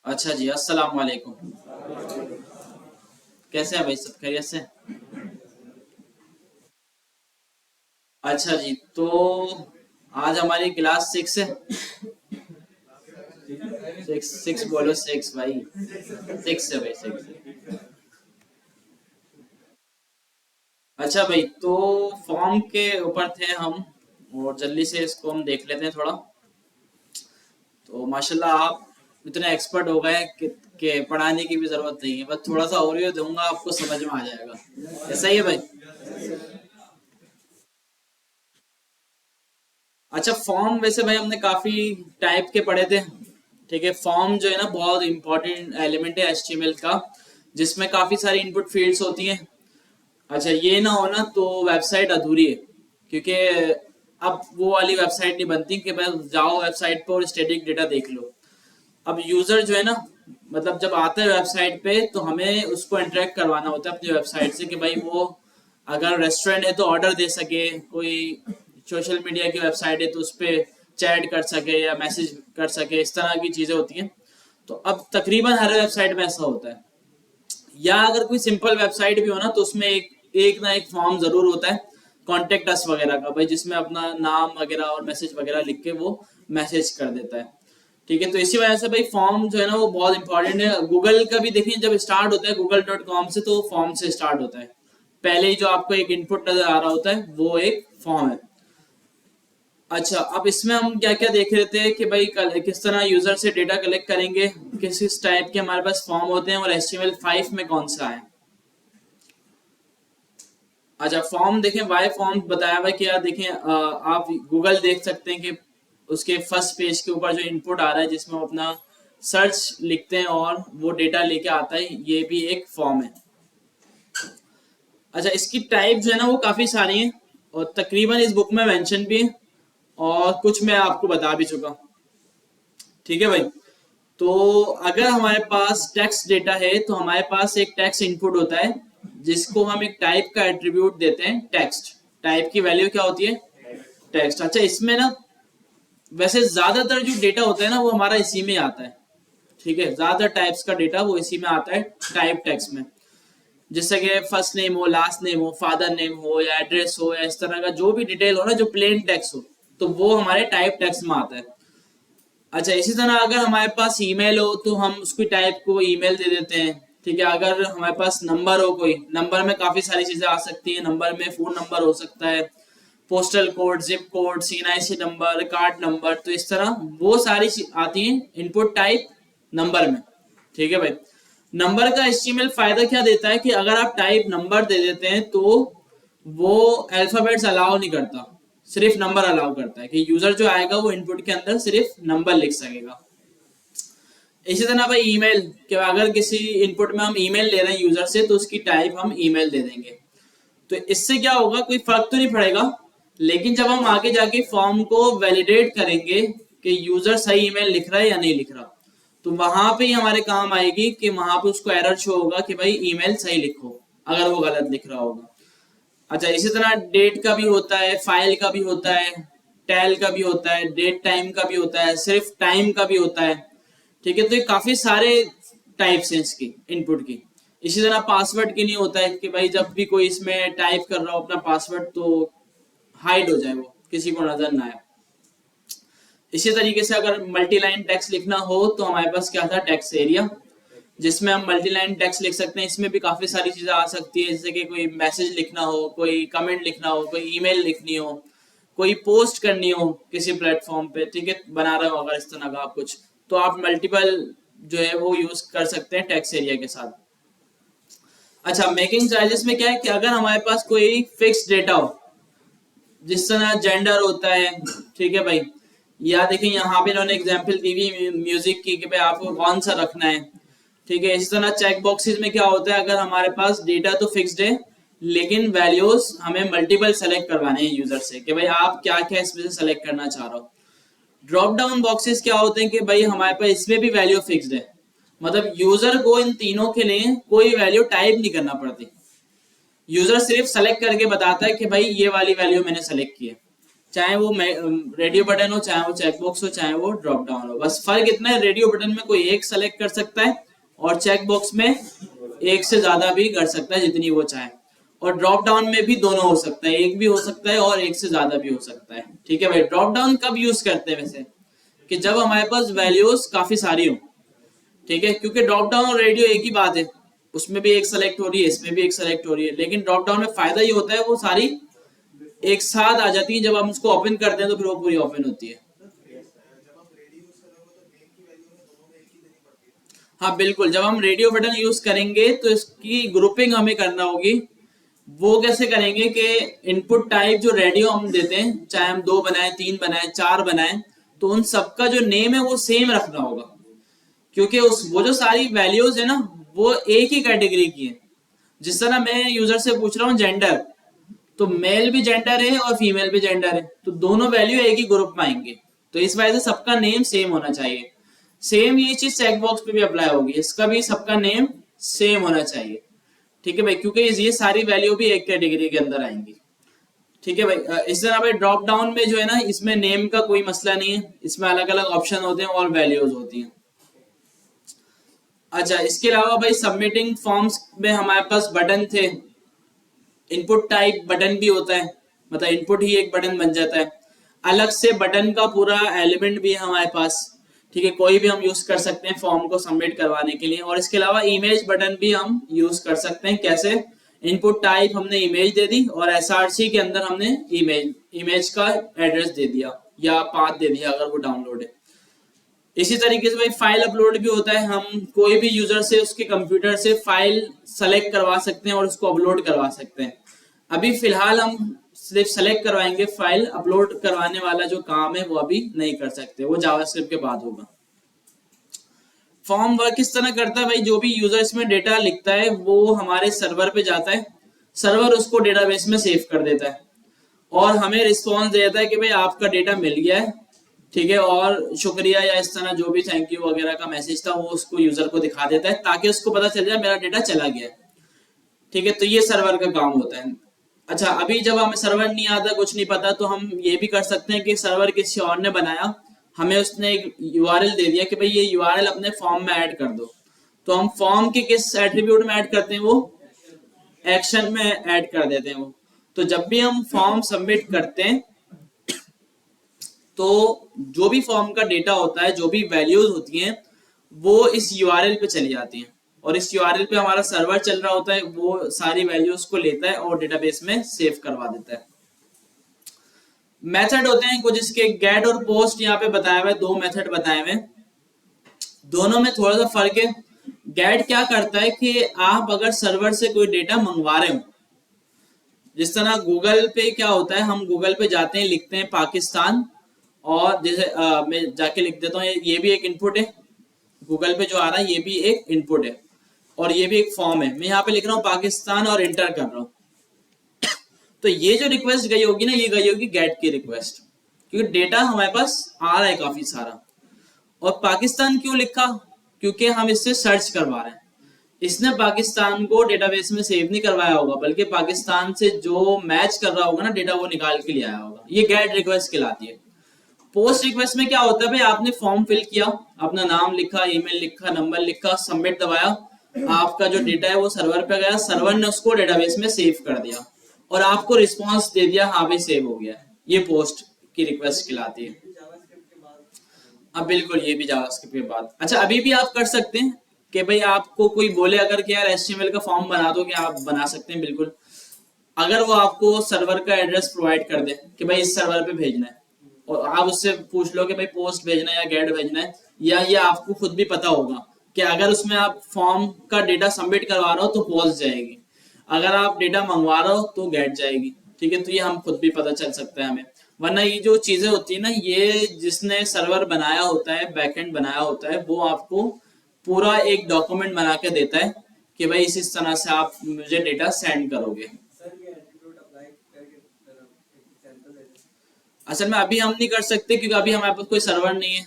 अच्छा जी, अस्सलाम वालेकुम। कैसे हैं भाई, सब खैरियत से? अच्छा जी, तो आज हमारी क्लास सिक्स है। सिक्स सिक्स बोलो, सिक्स भाई। सिक्स है भाई, सिक्स। अच्छा भाई, तो फॉर्म के ऊपर थे हम, और जल्दी से इसको हम देख लेते हैं थोड़ा। तो माशाल्लाह आप इतने एक्सपर्ट हो गए कि पढ़ाने की भी जरूरत नहीं है, बस थोड़ा सा ओवरव्यू दूंगा, आपको समझ में आ जाएगा। ऐसा ही है भाई। अच्छा, फॉर्म वैसे भाई हमने काफी टाइप के पढ़े थे। ठीक है, फॉर्म जो है ना बहुत इंपॉर्टेंट एलिमेंट है एचटीएमएल का, जिसमें काफी सारी इनपुट फील्ड्स होती हैं। अच्छा, ये ना हो ना तो वेबसाइट अधूरी है, क्योंकि अब वो वाली वेबसाइट नहीं बनती कि बस जाओ वेबसाइट पर और स्टैटिक डेटा देख लो। अब यूजर जो है ना, मतलब जब आता है वेबसाइट पे तो हमें उसको इंटरेक्ट करवाना होता है अपनी वेबसाइट से, कि भाई वो अगर रेस्टोरेंट है तो ऑर्डर दे सके, कोई सोशल मीडिया की वेबसाइट है तो उस पर चैट कर सके या मैसेज कर सके, इस तरह की चीजें होती हैं। तो अब तकरीबन हर वेबसाइट में ऐसा होता है। या अगर कोई सिंपल वेबसाइट भी हो ना तो उसमें एक एक ना एक फॉर्म जरूर होता है, कॉन्टेक्ट अस वगैरह का भाई, जिसमें अपना नाम वगैरह और मैसेज वगैरह लिख के वो मैसेज कर देता है। ठीक है, तो इसी वजह से भाई फॉर्म जो है ना वो बहुत इंपॉर्टेंट है। गूगल का भी देखिए, जब स्टार्ट होता है google.com से तो फॉर्म से स्टार्ट होता है। पहले ही जो आपको एक इनपुट नजर आ रहा होता है वो एक फॉर्म है। अच्छा, अब इसमें हम क्या क्या देख रहे थे कि भाई किस तरह यूजर से डेटा कलेक्ट करेंगे, किस किस टाइप के हमारे पास फॉर्म होते हैं, और HTML5 में कौन सा है। अच्छा, फॉर्म देखें, वाई फॉर्म बताया हुआ है कि यार देखें, आप गूगल देख सकते हैं कि उसके फर्स्ट पेज के ऊपर जो इनपुट आ रहा है जिसमें वो अपना सर्च लिखते हैं और वो डेटा लेके आता है, ये भी एक फॉर्म है। अच्छा, इसकी टाइप जो है ना वो काफी सारी हैं, और तकरीबन इस बुक में मेंशन भी है, और कुछ मैं आपको बता भी चुका। ठीक है भाई, तो अगर हमारे पास टेक्स्ट डेटा है तो हमारे पास एक टेक्स्ट इनपुट होता है, जिसको हम एक टाइप का एट्रीब्यूट देते हैं, टेक्स्ट। टाइप की वैल्यू क्या होती है? टेक्स्ट। अच्छा, इसमें ना वैसे ज्यादातर जो डेटा होता है ना वो हमारा इसी में आता है। ठीक है, ज्यादातर टाइप्स का डेटा वो इसी में आता है, टाइप टेक्स्ट में। जैसे कि फर्स्ट नेम हो, लास्ट नेम हो, फादर नेम हो, या एड्रेस हो, या इस तरह का जो भी डिटेल हो ना, जो प्लेन टेक्स्ट हो, तो वो हमारे टाइप टेक्स्ट में आता है। अच्छा, इसी तरह अगर हमारे पास ईमेल हो तो हम उसकी टाइप को ईमेल दे देते हैं। ठीक है, अगर हमारे पास नंबर हो, कोई नंबर में काफी सारी चीजें आ सकती हैं, नंबर में फोन नंबर हो सकता है, postal code, zip code, CNIC number, card number, तो इस तरह वो सारी आती हैं इनपुट टाइप नंबर में। ठीक है भाई, नंबर का एचटीएमएल फायदा क्या देता है कि अगर आप टाइप नंबर दे देते हैं तो वो अल्फाबेट्स अलाउ नहीं करता, सिर्फ नंबर अलाउ करता है, कि यूजर जो आएगा वो इनपुट के अंदर सिर्फ नंबर लिख सकेगा। इसी तरह भाई ईमेल, कि अगर किसी इनपुट में हम ईमेल ले रहे हैं यूजर से तो उसकी टाइप हम ईमेल दे देंगे। तो इससे क्या होगा, कोई फर्क तो नहीं पड़ेगा, लेकिन जब हम आगे जाके फॉर्म को वैलिडेट करेंगे कि यूजर सही ईमेल लिख रहा है या नहीं लिख रहा, तो वहां पे ही हमारे काम आएगी कि वहां पे उसको एरर शो होगा कि भाई ईमेल सही लिखो, अगर वो गलत लिख रहा होगा। अच्छा, इसी तरह डेट का भी होता है, फाइल का भी होता है, टेल का भी होता है, डेट टाइम का भी होता है, सिर्फ टाइम का भी होता है। ठीक है, तो ये काफी सारे टाइप्स हैं इसकी इनपुट की। इसी तरह पासवर्ड की नहीं होता है कि भाई जब भी कोई इसमें टाइप कर रहा हो अपना पासवर्ड तो हाइड हो जाए, वो किसी को नजर ना आए। इसी तरीके से अगर मल्टी लाइन टेक्स्ट लिखना हो तो हमारे पास क्या था, टेक्स्ट एरिया, जिसमें हम मल्टी लाइन टेक्स्ट लिख सकते हैं। इसमें भी काफी सारी चीजें आ सकती है, जैसे कि कोई मैसेज लिखना हो, कोई कमेंट लिखना हो, कोई ईमेल लिखनी हो, कोई पोस्ट करनी हो किसी प्लेटफॉर्म पे, ठीक है, बना रहे हो अगर इस तरह का आप कुछ, तो आप मल्टीपल जो है वो यूज कर सकते हैं टेक्स्ट एरिया के साथ। अच्छा, मेकिंग चार्जेस में क्या है कि अगर हमारे पास कोई फिक्स डेटा हो, जिस तरह जेंडर होता है, ठीक है भाई, या देखिए यहाँ पे इन्होंने एग्जांपल दी हुई म्यूजिक की कि भाई आपको कौन सा रखना है। ठीक है, इसी तरह चेक बॉक्सेस में क्या होता है, अगर हमारे पास डेटा तो फिक्स्ड है लेकिन वैल्यूज हमें मल्टीपल सेलेक्ट करवाने हैं यूजर से, कि भाई आप क्या क्या इसमें से सेलेक्ट करना चाह रहे हो। ड्रॉप डाउन बॉक्सेस क्या होते हैं कि भाई हमारे पास इसमें भी वैल्यू फिक्स्ड है, मतलब यूजर को इन तीनों के लिए कोई वैल्यू टाइप नहीं करना पड़ती, यूजर सिर्फ सेलेक्ट करके बताता है कि भाई ये वाली वैल्यू मैंने सेलेक्ट की है, चाहे वो रेडियो बटन हो, चाहे वो चेकबॉक्स हो, चाहे वो ड्रॉप डाउन हो। बस फर्क इतना है, रेडियो बटन में कोई एक सेलेक्ट कर सकता है और चेकबॉक्स में एक से ज्यादा भी कर सकता है जितनी वो चाहे। और ड्रॉप डाउन में भी दोनों हो सकता है, एक भी हो सकता है और एक से ज्यादा भी हो सकता है। ठीक है भाई, ड्रॉप डाउन कब यूज करते हैं वैसे, कि जब हमारे पास वैल्यूज काफी सारी हो। ठीक है, क्योंकि ड्रॉप डाउन और रेडियो एक ही बात है, उसमें भी एक सेलेक्ट हो रही है, इसमें भी एक सेलेक्ट हो रही है, लेकिन ड्रॉप डाउन में फायदा ये होता है वो सारी एक साथ आ जाती है, जब हम उसको ओपन करते हैं तो फिर वो पूरी ओपन होती है। हाँ बिल्कुल, जब हम रेडियो बटन यूज करेंगे तो इसकी ग्रुपिंग हमें करना होगी। वो कैसे करेंगे कि इनपुट टाइप जो रेडियो हम देते हैं, चाहे हम 2 बनाए, 3 बनाए, 4 बनाए, तो उन सबका जो नेम है वो सेम रखना होगा, क्योंकि उस वो जो सारी वैल्यूज है ना वो एक ही कैटेगरी की है। जिस तरह मैं यूजर से पूछ रहा हूँ जेंडर, तो मेल भी जेंडर है और फीमेल भी जेंडर है, तो दोनों वैल्यू एक ही ग्रुप में आएंगे, तो इस वजह से सबका नेम सेम होना चाहिए। सेम ये चीज चेक बॉक्स पे भी अप्लाई होगी, इसका भी सबका नेम सेम होना चाहिए। ठीक है भाई, क्योंकि ये सारी वैल्यू भी एक कैटेगरी के अंदर आएंगी। ठीक है भाई, इस तरह भाई ड्रॉप डाउन में जो है ना, इसमें नेम का कोई मसला नहीं है, इसमें अलग अलग ऑप्शन होते हैं और वैल्यूज होती हैं। अच्छा, इसके अलावा भाई सबमिटिंग फॉर्म्स में हमारे पास बटन थे, इनपुट टाइप बटन भी होता है, मतलब इनपुट ही एक बटन बन जाता है। अलग से बटन का पूरा एलिमेंट भी है हमारे पास। ठीक है, कोई भी हम यूज कर सकते हैं फॉर्म को सबमिट करवाने के लिए। और इसके अलावा इमेज बटन भी हम यूज कर सकते हैं। कैसे? इनपुट टाइप हमने इमेज दे दी और एसआरसी के अंदर हमने इमेज का एड्रेस दे दिया या पाथ दे दिया अगर वो डाउनलोड है। इसी तरीके से भाई फाइल अपलोड भी होता है, हम कोई भी यूजर से उसके कंप्यूटर से फाइल सेलेक्ट करवा सकते हैं और उसको अपलोड करवा सकते हैं। अभी फिलहाल हम सिर्फ सेलेक्ट करवाएंगे, फाइल अपलोड करवाने वाला जो काम है वो अभी नहीं कर सकते, वो जावास्क्रिप्ट के बाद होगा। फॉर्म वर्क किस तरह करता है भाई, जो भी यूजर इसमें डेटा लिखता है वो हमारे सर्वर पे जाता है, सर्वर उसको डेटाबेस में सेव कर देता है और हमें रिस्पॉन्स देता है कि भाई आपका डेटा मिल गया है। ठीक है, और शुक्रिया या इस तरह जो भी थैंक यू वगैरह का मैसेज था वो उसको यूजर को दिखा देता है, ताकि उसको पता चल जाए मेरा डेटा चला गया है। ठीक है, तो ये सर्वर का काम होता है। अच्छा, अभी जब हमें सर्वर नहीं आता, कुछ नहीं पता, तो हम ये भी कर सकते हैं कि सर्वर किसी और ने बनाया, हमें उसने एक यूआरएल दे दिया कि भाई ये यूआरएल अपने फॉर्म में ऐड कर दो, तो हम फॉर्म के किस एट्रीब्यूट में ऐड करते हैं, वो एक्शन में ऐड कर देते हैं वो। तो जब भी हम फॉर्म सबमिट करते हैं तो जो भी फॉर्म का डेटा होता है, जो भी वैल्यूज होती हैं, वो इस यूआरएल पे चली जाती हैं और इस यूआरएल पे हमारा सर्वर चल रहा होता है, वो सारी वैल्यूज को लेता है और डेटाबेस में सेव करवा देता है। मेथड होते हैं कुछ इसके, गेट और पोस्ट यहाँ पे बताया हुआ है, 2 मेथड बताए हुए हैं, दोनों में थोड़ा सा फर्क है। गेट क्या करता है कि आप अगर सर्वर से कोई डेटा मंगवा रहे हो, जिस तरह गूगल पे क्या होता है, हम गूगल पे जाते हैं, लिखते हैं पाकिस्तान, और जैसे मैं जाके लिख देता हूँ, ये भी एक इनपुट है, गूगल पे जो आ रहा है ये भी एक इनपुट है और ये भी एक फॉर्म है। मैं यहाँ पे लिख रहा हूँ पाकिस्तान और इंटर कर रहा हूँ, तो ये जो रिक्वेस्ट गई होगी ना, ये गई होगी गेट की रिक्वेस्ट, क्योंकि डेटा हमारे पास आ रहा है काफी सारा। और पाकिस्तान क्यों लिखा? क्योंकि हम इससे सर्च करवा रहे हैं, इसने पाकिस्तान को डेटाबेस में सेव नहीं करवाया होगा, बल्कि पाकिस्तान से जो मैच कर रहा होगा ना डेटा, वो निकाल के ले आया होगा। ये गेट रिक्वेस्ट कहलाती है। पोस्ट रिक्वेस्ट में क्या होता है भाई, आपने फॉर्म फिल किया, अपना नाम लिखा, ईमेल लिखा, नंबर लिखा, सबमिट दबाया, आपका जो डेटा है वो सर्वर पे गया, सर्वर ने उसको डेटाबेस में सेव कर दिया और आपको रिस्पांस दे दिया, हाँ भाई सेव हो गया। ये पोस्ट की रिक्वेस्ट कहलाती है। अब बिल्कुल ये भी जावास्क्रिप्ट के बाद। अच्छा, अभी भी आप कर सकते हैं कि भाई आपको कोई बोले अगर कि यार HTML का फॉर्म बना दो, क्या आप बना सकते हैं बिल्कुल, अगर वो आपको सर्वर का एड्रेस प्रोवाइड कर दे कि भाई इस सर्वर पे भेजना है, और आप उससे पूछ लो कि भाई पोस्ट भेजना है या गेट भेजना है, या ये आपको खुद भी पता होगा कि अगर उसमें आप फॉर्म का डेटा सबमिट करवा रहे हो तो पोस्ट जाएगी, अगर आप डेटा मंगवा रहे हो तो गेट जाएगी। ठीक है, तो ये हम खुद भी पता चल सकता है हमें। वरना ये जो चीजें होती है ना, ये जिसने सर्वर बनाया होता है, बैकएंड बनाया होता है, वो आपको पूरा एक डॉक्यूमेंट बना के देता है कि भाई इस तरह से आप मुझे डेटा सेंड करोगे। असल में अभी हम नहीं कर सकते क्योंकि अभी हमारे पास कोई सर्वर नहीं है,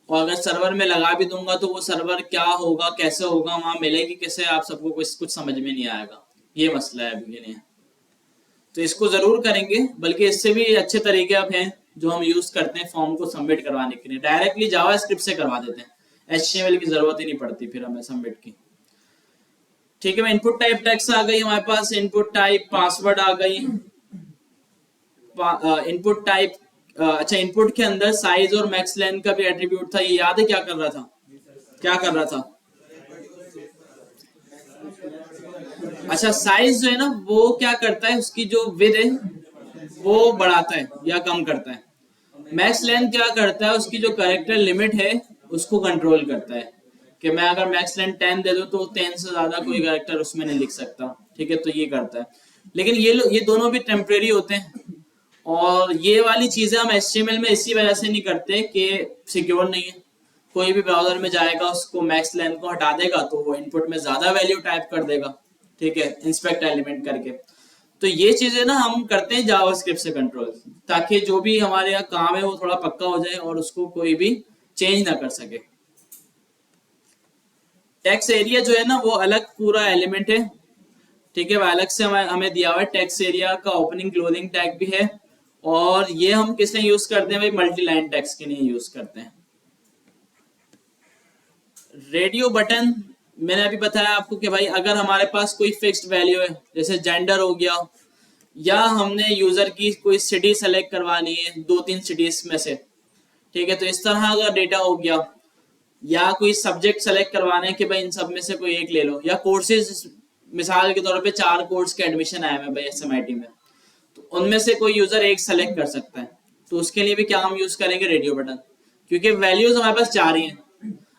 और अगर सर्वर में लगा भी दूंगा तो वो सर्वर क्या होगा, कैसे होगा, वहां मिलेगी कैसे, आप सबको कुछ समझ में नहीं आएगा, ये मसला है अभी के लिए। तो इसको जरूर करेंगे, बल्कि इससे भी अच्छे तरीके अब हैं जो हम यूज करते हैं फॉर्म को सबमिट करवाने के लिए, डायरेक्टली जावास्क्रिप्ट से करवा देते हैं, HTML की जरूरत ही नहीं पड़ती फिर हमें सबमिट की। ठीक है, मैं इनपुट टाइप टेक्स्ट आ गई हमारे पास, इनपुट टाइप पासवर्ड आ गई, इनपुट टाइप अच्छा इनपुट के अंदर साइज और मैक्स लेंथ का भी एट्रीब्यूट था, ये याद है क्या कर रहा था, क्या कर रहा था? अच्छा साइज जो है ना वो क्या करता है, उसकी जो विड्थ है वो बढ़ाता है या कम करता है। मैक्स लेंथ क्या करता है, उसकी जो कैरेक्टर लिमिट है उसको कंट्रोल करता है, कि मैं अगर मैक्स लेंथ 10 दे दूं तो 10 से ज्यादा कोई कैरेक्टर उसमें नहीं लिख सकता। ठीक है, तो ये करता है। लेकिन ये दोनों भी टेम्परेरी होते हैं, और ये वाली चीजें हम HTML में इसी वजह से नहीं करते कि सिक्योर नहीं है। कोई भी ब्राउजर में जाएगा उसको मैक्स लेंथ को हटा देगा तो वो इनपुट में ज्यादा वैल्यू टाइप कर देगा। ठीक है, इंस्पेक्ट एलिमेंट करके। तो ये चीजें ना हम करते हैं जावास्क्रिप्ट से कंट्रोल, ताकि जो भी हमारे यहाँ काम है वो थोड़ा पक्का हो जाए और उसको कोई भी चेंज ना कर सके। टेक्स्ट एरिया जो है ना वो अलग पूरा एलिमेंट है। ठीक है, वो अलग से हमें दिया हुआ है। टेक्स्ट एरिया का ओपनिंग क्लोजिंग टैग भी है, और ये हम किस लिए यूज करते हैं भाई, मल्टी लाइन टेक्स्ट के लिए यूज करते हैं। रेडियो बटन मैंने अभी बताया आपको कि भाई अगर हमारे पास कोई फिक्स्ड वैल्यू है, जैसे जेंडर हो गया, या हमने यूजर की कोई सिटी सेलेक्ट करवानी है 2-3 सिटीज में से, ठीक है, तो इस तरह का डेटा हो गया, या कोई सब्जेक्ट सेलेक्ट करवाना है कि भाई इन सब में से कोई एक ले लो, या कोर्सेज, मिसाल के तौर पे 4 कोर्स के एडमिशन आए हैं भाई SMIT में, तो उनमें से कोई यूजर एक सेलेक्ट कर सकता है। तो उसके लिए भी क्या हम यूज करेंगे, रेडियो बटन, क्योंकि वैल्यूज हमारे पास 4 ही हैं।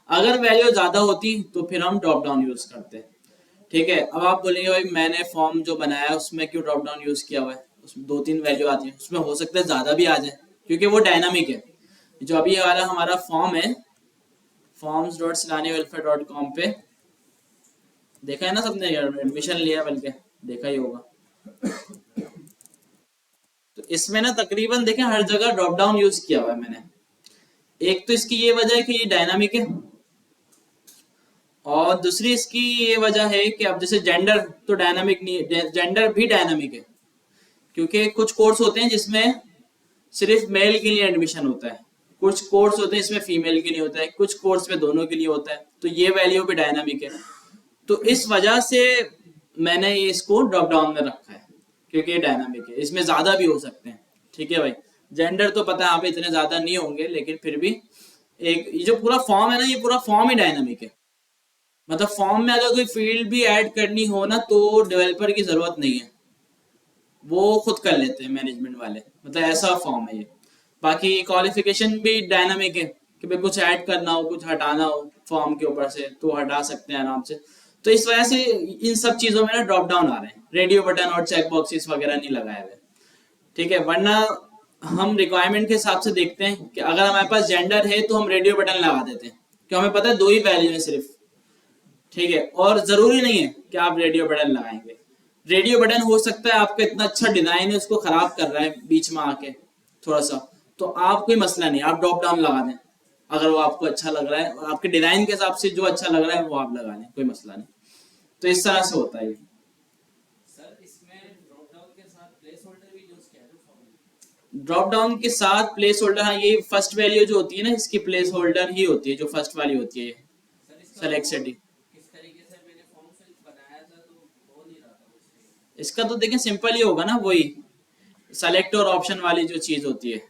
अगर वैल्यू ज्यादा होती तो फिर हम ड्रॉप डाउन यूज करते। ठीक है, अब आप बोलेंगे भाई मैंने फॉर्म जो बनाया है उसमें क्यों ड्रॉप डाउन यूज किया हुआ है, उसमें 2-3 वैल्यू आती है, उसमें हो सकता है ज्यादा भी आ जाए क्योंकि वो डायनामिक है। जो अभी वाला हमारा फॉर्म है forms.silaniwelfare.com पे, देखा है ना सबने, एडमिशन लिया बल्कि देखा ही होगा। तो इसमें ना तकरीबन देखें हर जगह ड्रॉप डाउन यूज किया हुआ है मैंने। एक तो इसकी ये वजह है कि ये डायनामिक है, और दूसरी इसकी ये वजह है कि अब जैसे जेंडर तो डायनामिक नहीं है, जेंडर भी डायनामिक है, क्योंकि कुछ कोर्स होते हैं जिसमें सिर्फ मेल के लिए एडमिशन होता है, कुछ कोर्स होते हैं इसमें फीमेल के लिए होता है, कुछ कोर्स में दोनों के लिए होता है, तो ये वैल्यू भी डायनामिक है। तो इस वजह से मैंने ये इसको ड्रॉप डाउन में रखा है, क्योंकि ये डायनामिक है, इसमें ज्यादा भी हो सकते हैं। ठीक है भाई, जेंडर तो पता है यहाँ पे इतने ज्यादा नहीं होंगे, लेकिन फिर भी एक ये जो पूरा फॉर्म है ना, ये पूरा फॉर्म ही डायनामिक है। मतलब फॉर्म में अगर कोई फील्ड भी ऐड करनी हो ना तो डेवलपर की जरूरत नहीं है, वो खुद कर लेते हैं मैनेजमेंट वाले, मतलब ऐसा फॉर्म है ये। बाकी क्वालिफिकेशन भी डायनामिक है, कि भाई कुछ ऐड करना हो कुछ हटाना हो फॉर्म के ऊपर से तो हटा सकते हैं आराम से। तो इस वजह से इन सब चीजों में ना ड्रॉप डाउन आ रहे हैं, रेडियो बटन और चेक बॉक्सेस वगैरह नहीं लगाए हुए। ठीक है, वरना हम रिक्वायरमेंट के हिसाब से देखते हैं कि अगर हमारे पास जेंडर है तो हम रेडियो बटन लगा देते हैं, क्योंकि हमें पता है 2 ही वैल्यू है सिर्फ। ठीक है, और जरूरी नहीं है कि आप रेडियो बटन लगाएंगे। रेडियो बटन हो सकता है आपका इतना अच्छा डिजाइन है उसको खराब कर रहा है बीच में आके थोड़ा सा, तो आप कोई मसला नहीं, आप ड्रॉप डाउन लगा दें अगर वो आपको अच्छा लग रहा है, और आपके डिजाइन के हिसाब से जो अच्छा लग रहा है वो आप लगा लें, कोई मसला नहीं। तो इस तरह से होता है। ड्रॉप डाउन के साथ प्लेस होल्डर, हाँ ये फर्स्ट वैल्यू जो होती है ना इसकी प्लेस होल्डर ही होती है, जो फर्स्ट वाली होती है सेलेक्ट सिटी। इसका तो देखें सिंपल ही होगा ना, वही सेलेक्ट और ऑप्शन वाली जो चीज होती है।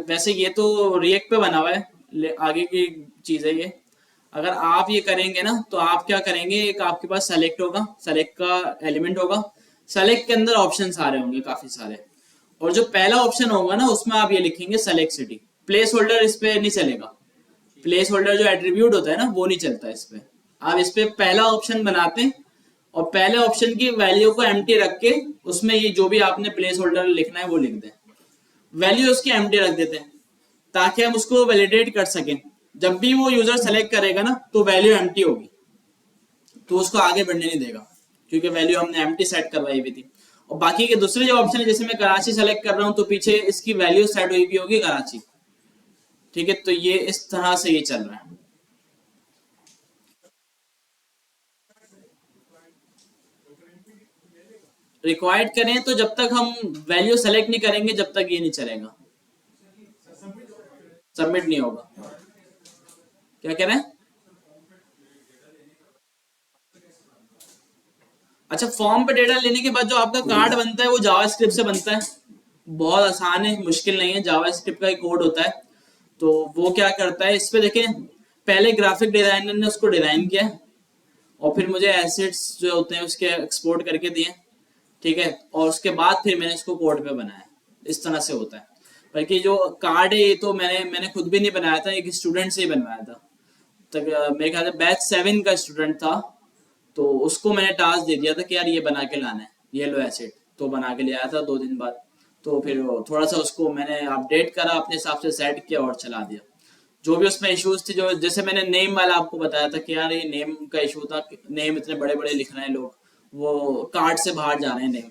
वैसे ये तो रिएक्ट पे बना हुआ है, आगे की चीज है ये। अगर आप ये करेंगे ना तो आप क्या करेंगे, एक आपके पास सेलेक्ट होगा, सेलेक्ट का एलिमेंट होगा, सेलेक्ट के अंदर ऑप्शन आ रहे होंगे काफी सारे, और जो पहला ऑप्शन होगा ना उसमें आप ये लिखेंगे सेलेक्ट सिटी। प्लेस होल्डर इस पे नहीं चलेगा, प्लेस होल्डर जो एट्रीब्यूट होता है ना वो नहीं चलता इस पे। आप इस पे पहला ऑप्शन बनाते हैं, और पहले ऑप्शन की वैल्यू को एम्प्टी रख के उसमें ये जो भी आपने प्लेस होल्डर लिखना है वो लिख दें, वैल्यू उसकी एम्प्टी रख देते हैं, ताकि हम उसको वैलिडेट कर सकें। जब भी वो यूजर सेलेक्ट करेगा ना तो वैल्यू एम्प्टी होगी, तो उसको आगे बढ़ने नहीं देगा, क्योंकि वैल्यू हमने एम्प्टी सेट करवाई हुई थी। और बाकी के दूसरे जो ऑप्शन है, जैसे मैं कराची सेलेक्ट कर रहा हूँ तो पीछे इसकी वैल्यू सेट हुई भी होगी कराची। ठीक है, तो ये इस तरह से ये चल रहा है। रिक्वायर्ड करें तो जब तक हम वैल्यू सेलेक्ट नहीं करेंगे जब तक ये नहीं चलेगा, सबमिट नहीं होगा। क्या कह रहे हैं? अच्छा, फॉर्म पे डेटा लेने के बाद जो आपका कार्ड बनता है वो जावास्क्रिप्ट से बनता है। बहुत आसान है, मुश्किल नहीं है, जावास्क्रिप्ट का एक कोड होता है। तो वो क्या करता है, इस पे देखें, पहले ग्राफिक डिजाइनर ने उसको डिजाइन किया और फिर मुझे एसेट्स जो होते हैं उसके एक्सपोर्ट करके दिए, ठीक है, और उसके बाद फिर मैंने इसको कोड पे बनाया। इस तरह से होता है। बल्कि जो कार्ड है ये तो मैंने खुद भी नहीं बनाया था, एक स्टूडेंट से ही बनवाया था। तक मेरे ख्याल से बैच 7 का स्टूडेंट था, तो उसको मैंने टास्क दे दिया था कि यार ये बना के लाना है, ये लो एसिड, तो बना के ले आया था 2 दिन बाद। तो फिर थोड़ा सा उसको मैंने अपडेट करा, अपने हिसाब से सेट किया और चला दिया। जो भी उसमें इश्यूज थी, जो जैसे मैंने नेम वाला आपको बताया था कि यार ये नेम का इशू था, नेम इतने बड़े बड़े लिख रहे हैं लोग, वो कार्ड से बाहर जा रहे हैं नेम,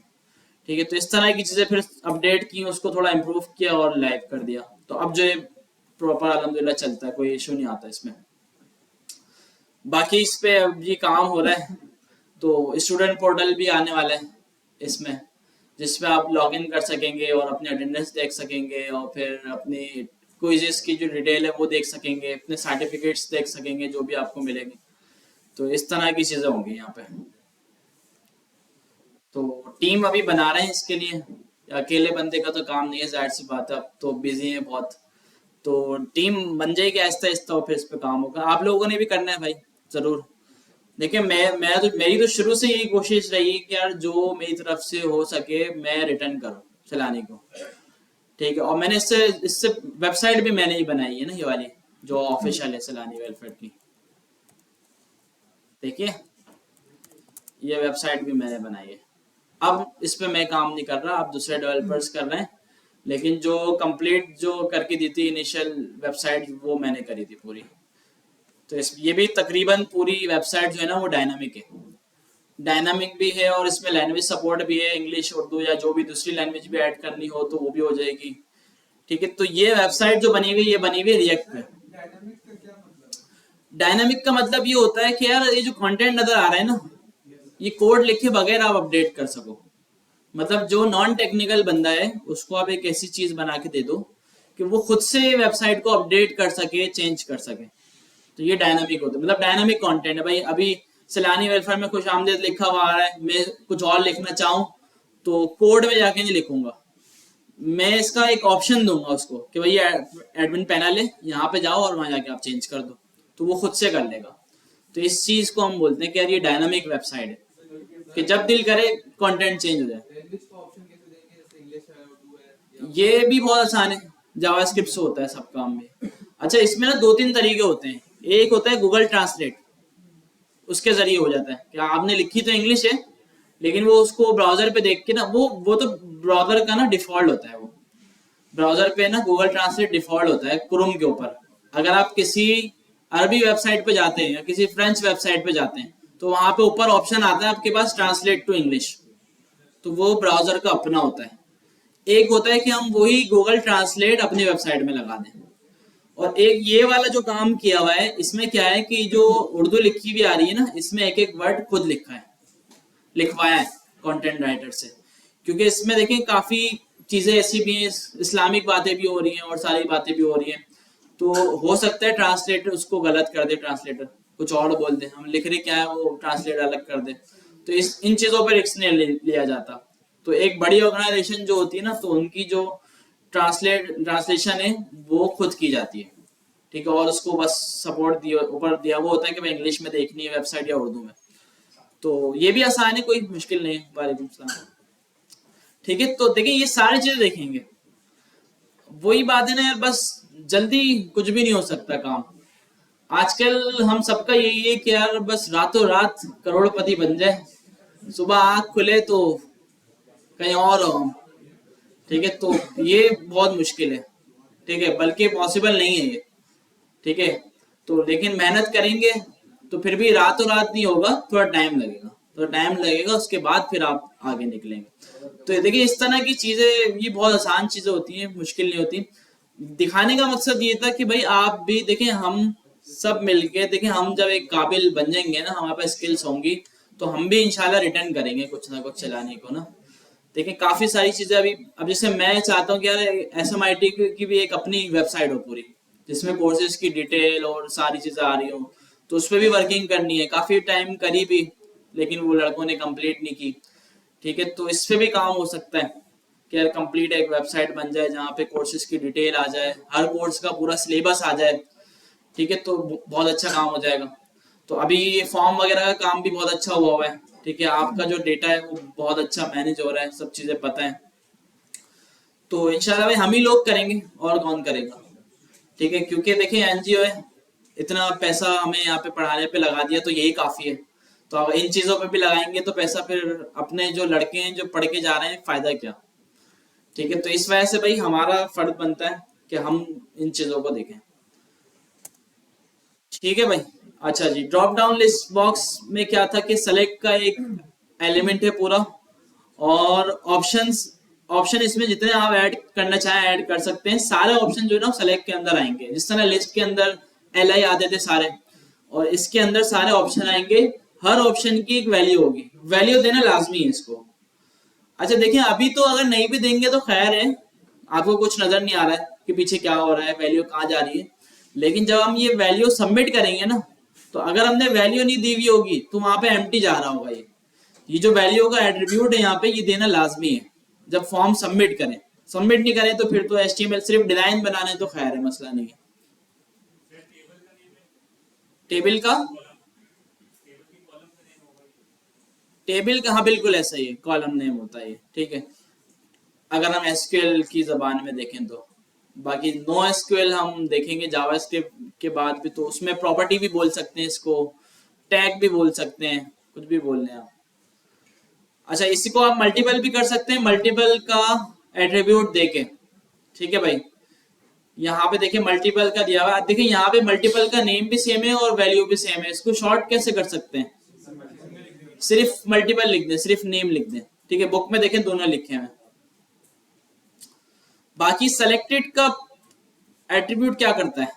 ठीक है। तो इस तरह की चीजें फिर अपडेट की, उसको थोड़ा इम्प्रूव किया और लाइव कर दिया। तो अब जो प्रॉपर अलहमदिल्ला चलता है, कोई इशू नहीं आता इसमें। बाकी इस पे अब ये काम हो रहा है, तो स्टूडेंट पोर्टल भी आने वाला है इसमें, जिसमें आप लॉगिन कर सकेंगे और अपने अटेंडेंस देख सकेंगे और फिर अपनी क्विज़ेस की जो डिटेल है वो देख सकेंगे, अपने सर्टिफिकेट्स देख सकेंगे जो भी आपको मिलेंगे। तो इस तरह की चीज़ें होंगी यहाँ पे। तो टीम अभी बना रहे हैं इसके लिए, अकेले बंदे का तो काम नहीं है, जाहिर सी बात है, अब तो बिजी है बहुत। तो टीम बन जाएगी आहिस्ता आहिस्ता और फिर इस पे काम होगा। आप लोगों ने भी करना है भाई, जरूर। देखिए, मैं तो, मेरी तो शुरू से यही कोशिश रही कि यार जो मेरी तरफ से हो सके मैं रिटर्न करूं चलाने को, ठीक है। और मैंने इससे इससे वेबसाइट भी मैंने ही बनाई है ना, ये वाली जो ऑफिशियल है सैलानी वेलफेयर की, देखिए ये वेबसाइट भी मैंने बनाई है। अब इस पे मैं काम नहीं कर रहा, अब दूसरे डेवलपर्स कर रहे हैं, लेकिन जो कंप्लीट जो करके दी थी इनिशियल वेबसाइट वो मैंने करी थी पूरी। तो ये भी तकरीबन पूरी वेबसाइट जो है ना वो डायनामिक है, डायनामिक भी है और इसमें लैंग्वेज सपोर्ट भी है, इंग्लिश, उर्दू या जो भी दूसरी लैंग्वेज भी ऐड करनी हो तो वो भी हो जाएगी, ठीक है। तो ये वेबसाइट जो बनी हुई है, ये बनी हुई है रिएक्ट पे। डायनामिक का मतलब ये होता है कि यार ये जो कंटेंट नजर आ रहा है ना, ये कोड लिखे बगैर आप अपडेट कर सको। मतलब जो नॉन टेक्निकल बंदा है उसको आप एक ऐसी चीज बना के दे दो कि वो खुद से वेबसाइट को अपडेट कर सके, चेंज कर सके। तो ये डायनामिक होता है, मतलब डायनामिक कंटेंट है भाई। अभी सैलानी वेलफेयर में खुश आमदेद लिखा हुआ आ रहा है, मैं कुछ और लिखना चाहूँ तो कोड में जाके नहीं लिखूंगा, मैं इसका एक ऑप्शन दूंगा उसको कि भाई एडमिन पैनल है, यहाँ पे जाओ और वहां जाके आप चेंज कर दो, तो वो खुद से कर लेगा। तो इस चीज को हम बोलते हैं कि यार ये डायनामिक वेबसाइट है, कि जब दिल करे कंटेंट चेंज हो जाए। ये भी बहुत आसान है, जावास्क्रिप्ट से होता है सब काम में। अच्छा, इसमें ना 2-3 तरीके होते हैं। एक होता है गूगल ट्रांसलेट, उसके जरिए हो जाता है कि आपने लिखी तो इंग्लिश है, लेकिन वो उसको ब्राउजर पे देख के ना, वो तो ब्राउजर का ना डिफॉल्ट होता है, वो ब्राउजर पे ना गूगल ट्रांसलेट डिफॉल्ट होता है क्रोम के ऊपर। अगर आप किसी अरबी वेबसाइट पे जाते हैं या किसी फ्रेंच वेबसाइट पे जाते हैं तो वहां पे ऊपर ऑप्शन आता है आपके पास ट्रांसलेट टू इंग्लिश, तो वो ब्राउजर का अपना होता है। एक होता है कि हम वही गूगल ट्रांसलेट अपनी वेबसाइट में लगा दें, और एक ये वाला जो काम किया हुआ है, इसमें क्या है कि जो उर्दू लिखी भी आ रही है ना, इसमें एक एक वर्ड खुद लिखा है, लिखवाया है कंटेंट राइटर से। क्योंकि इसमें देखें काफी चीजें ऐसी भी हैं, इस्लामिक बातें भी हो रही हैं और सारी बातें भी हो रही हैं, तो हो सकता है ट्रांसलेटर उसको गलत कर दे, ट्रांसलेटर कुछ और बोल दे, हम लिख रहे क्या है वो ट्रांसलेट अलग कर दे। तो इस इन चीजों पर रिस्क नहीं लिया जाता। तो एक बड़ी ऑर्गेनाइजेशन जो होती है ना, तो उनकी जो ट्रांसलेशन है वो खुद की जाती है, ठीक है। और उसको बस सपोर्ट दिया, ऊपर दिया वो होता है कि भाई इंग्लिश में देखनी है वेबसाइट या उर्दू में। तो ये भी आसान है, कोई मुश्किल नहीं है। वालेकुम सलाम। ठीक है, तो देखिए ये सारी चीजें देखेंगे, वही बात है ना यार, बस जल्दी कुछ भी नहीं हो सकता काम। आजकल हम सबका यही है कि यार बस रातों रात करोड़पति बन जाए, सुबह आंख खुले तो कहीं और हो हम, ठीक है। तो ये बहुत मुश्किल है, ठीक है, बल्कि पॉसिबल नहीं है ये, ठीक है। तो लेकिन मेहनत करेंगे तो फिर भी रातों रात नहीं होगा, थोड़ा टाइम लगेगा, थोड़ा टाइम लगेगा, उसके बाद फिर आप आगे निकलेंगे। तो देखिए इस तरह की चीजें, ये बहुत आसान चीजें होती हैं, मुश्किल नहीं होती। दिखाने का मकसद ये था कि भाई आप भी देखें, हम सब मिलके देखें, हम जब एक काबिल बन जाएंगे ना, हमारे पास स्किल्स होंगी, तो हम भी इंशाल्लाह रिटर्न करेंगे कुछ ना कुछ चलाने को ना। देखिए काफी सारी चीजें अभी, अब जैसे मैं चाहता हूँ कि यार SMIT की भी एक अपनी वेबसाइट हो पूरी, जिसमें कोर्सेज की डिटेल और सारी चीजें आ रही हो, तो उस पर भी वर्किंग करनी है, काफी टाइम करी भी, लेकिन वो लड़कों ने कंप्लीट नहीं की। ठीक है, तो इस पे भी काम हो सकता है कि यार कंप्लीट एक वेबसाइट बन जाए जहाँ पे कोर्सेज की डिटेल आ जाए, हर कोर्स का पूरा सिलेबस आ जाए। ठीक है, तो बहुत अच्छा काम हो जाएगा। तो अभी फॉर्म वगैरह का काम भी बहुत अच्छा हुआ हुआ है। ठीक है, आपका जो डेटा है वो बहुत अच्छा मैनेज हो रहा है, सब चीजें पता है। तो इंशाल्लाह भाई हम ही लोग करेंगे, और कौन करेगा। ठीक है, क्योंकि देखिए NGO है, इतना पैसा हमें यहाँ पे पढ़ाने पे लगा दिया तो यही काफी है। तो अब इन चीजों पे भी लगाएंगे तो पैसा फिर अपने जो लड़के हैं जो पढ़ के जा रहे हैं, फायदा क्या। ठीक है, तो इस वजह से भाई हमारा फर्ज बनता है कि हम इन चीजों को देखें। ठीक है भाई। अच्छा जी, ड्रॉप डाउन लिस्ट बॉक्स में क्या था कि सेलेक्ट का एक एलिमेंट है पूरा, और ऑप्शंस, ऑप्शन इसमें जितने आप ऐड करना चाहें ऐड कर सकते हैं। सारे ऑप्शन जो है ना सेलेक्ट के अंदर आएंगे, जिस तरह लिस्ट के अंदर LI आते थे सारे, और इसके अंदर सारे ऑप्शन आएंगे। हर ऑप्शन की एक वैल्यू होगी, वैल्यू देना लाजमी है इसको। अच्छा देखिए, अभी तो अगर नहीं भी देंगे तो खैर है, आपको कुछ नजर नहीं आ रहा है कि पीछे क्या हो रहा है, वैल्यू कहाँ जा रही है। लेकिन जब हम ये वैल्यू सबमिट करेंगे ना, तो अगर हमने वैल्यू नहीं दी हुई होगी तो वहां पे एम्प्टी जा रहा होगा। ये जो वैल्यू का एट्रीब्यूट है यहाँ पे, ये देना लाजमी है जब फॉर्म सबमिट करें। सबमिट नहीं करें तो फिर तो HTML सिर्फ डिजाइन बनाने तो खैर है, मसला नहीं है। टेबल का, टेबल का हाँ बिल्कुल ऐसा ही है, कॉलम नेम होता है ये। ठीक है, अगर हम SQL की जबान में देखें तो। बाकी नो SQL हम देखेंगे जावास्क्रिप्ट के बाद भी, तो उसमें प्रॉपर्टी भी बोल सकते हैं इसको, टैग भी बोल सकते हैं, कुछ भी बोल रहे हैं आप। अच्छा, इसी को आप मल्टीपल भी कर सकते हैं, मल्टीपल का एट्रीब्यूट देके। ठीक है भाई, यहाँ पे देखिए मल्टीपल का दिया हुआ है, देखिए यहाँ पे मल्टीपल का नेम भी सेम है और वैल्यू भी सेम है। इसको शॉर्ट कैसे कर सकते हैं, सिर्फ मल्टीपल लिख दें, सिर्फ नेम लिख दें। ठीक है, बुक में देखें दोनों लिखे हैं। बाकी सेलेक्टेड का एट्रीब्यूट क्या करता है,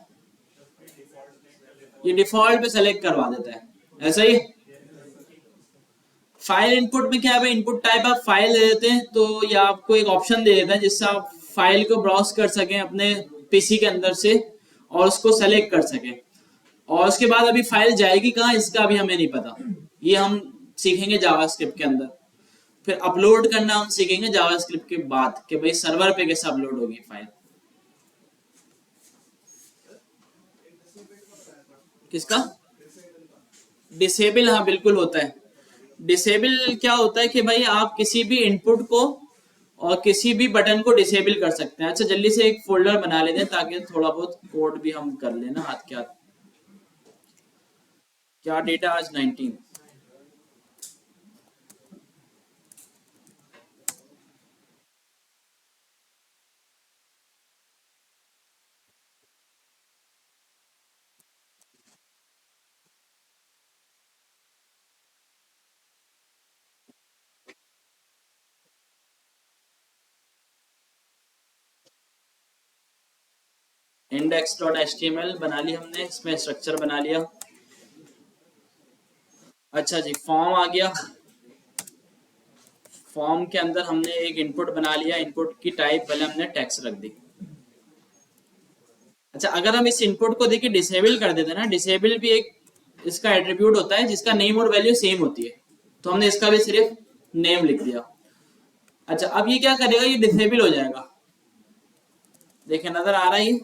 ये डिफॉल्ट पे सेलेक्ट करवा देता है, ऐसा ही। फाइल इनपुट में क्या है भाई, इनपुट टाइप आप फाइल दे देते हैं तो ये आपको एक ऑप्शन दे देता है जिससे आप फाइल को ब्राउज कर सकें अपने PC के अंदर से, और उसको सेलेक्ट कर सकें। और उसके बाद अभी फाइल जाएगी कहाँ, इसका अभी हमें नहीं पता, ये हम सीखेंगे जावास्क्रिप्ट के अंदर। फिर अपलोड करना हम सीखेंगे जावास्क्रिप्ट के बाद, कि भाई सर्वर पे कैसे अपलोड होगी फाइल। किसका, डिसेबल, हाँ बिल्कुल होता है। डिसेबल क्या होता है कि भाई आप किसी भी इनपुट को और किसी भी बटन को डिसेबल कर सकते हैं। अच्छा जल्दी से एक फोल्डर बना लेते हैं ताकि थोड़ा बहुत कोड भी हम कर लेना हाथ के हाथ। क्या डेटा आज 19, index.html बना ली हमने, इसमें स्ट्रक्चर बना लिया। अच्छा जी, फॉर्म आ गया। फॉर्म के अंदर हमने एक इनपुट बना लिया, इनपुट की टाइप पहले हमने टेक्स्ट रख दी। अच्छा, अगर हम इस इनपुट को देखिए डिसेबल कर देते ना, डिसेबल भी एक इसका एट्रीब्यूट होता है जिसका नेम और वैल्यू सेम होती है, तो हमने इसका भी सिर्फ नेम लिख दिया। अच्छा, अब ये क्या करेगा, ये डिसेबल हो जाएगा, देखिए नजर आ रहा है ये,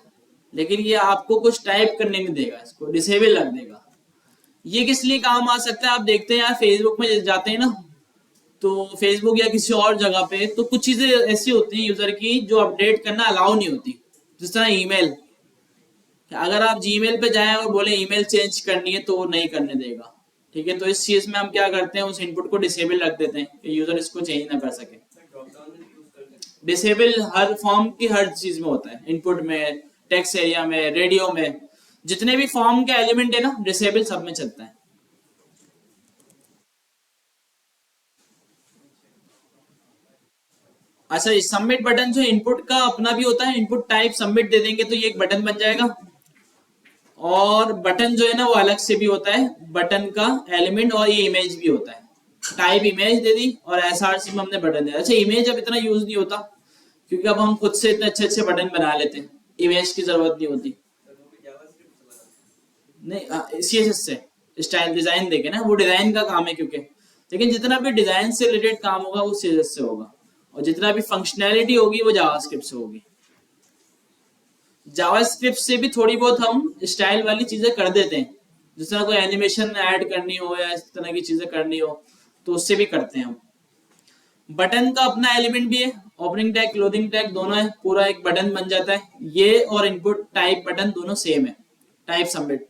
लेकिन ये आपको कुछ टाइप करने नहीं देगा, इसको डिसेबल रख देगा। ये किस लिए काम आ सकता है, आप देखते हैं यार फेसबुक में जाते हैं ना, तो फेसबुक या किसी और जगह पे तो कुछ चीजें ऐसी होती हैं यूजर की जो अपडेट करना अलाउ नहीं होती। जिस तरह ईमेल, अगर आप जीमेल पे जाएं और बोले ईमेल चेंज करनी है तो वो नहीं करने देगा। ठीक है, तो इस चीज में हम क्या करते हैं, उस इनपुट को डिसेबल रख देते हैं कि यूजर इसको चेंज ना कर सके। डिसेबल हर फॉर्म की हर चीज में होता है, इनपुट में, टेक्स्ट एरिया में, रेडियो में, जितने भी फॉर्म के एलिमेंट है ना, डिसेबल सब में चलता है। अच्छा, सबमिट बटन जो इनपुट का अपना भी होता है, इनपुट टाइप सबमिट दे देंगे तो ये एक बटन बन जाएगा। और बटन जो है ना वो अलग से भी होता है, बटन का एलिमेंट, और ये इमेज भी होता है। टाइप इमेज दे दी और एसआरसी में हमने बटन दिया। अच्छा इमेज अब इतना यूज नहीं होता क्योंकि अब हम खुद से इतने अच्छे अच्छे बटन बना लेते हैं, इमेज की जरूरत नहीं होती। नहीं सीएसएस से स्टाइल डिजाइन देके ना, वो डिजाइन का काम है क्योंकि, लेकिन जितना भी डिजाइन से रिलेटेड काम होगा वो सीएसएस से होगा, और जितना भी फंक्शनैलिटी होगी वो जावास्क्रिप्ट से होगी। जावास्क्रिप्ट से भी थोड़ी बहुत हम स्टाइल वाली चीजें कर देते हैं, जिस तरह कोई एनिमेशन ऐड करनी हो या इस तरह की चीजें करनी हो तो उससे भी करते हैं हम। बटन का अपना एलिमेंट भी है, ओपनिंग टैग क्लोजिंग टैग दोनों है, पूरा एक बटन बन जाता है। ये और इनपुट टाइप बटन दोनों सेम है, टाइप सबमिट,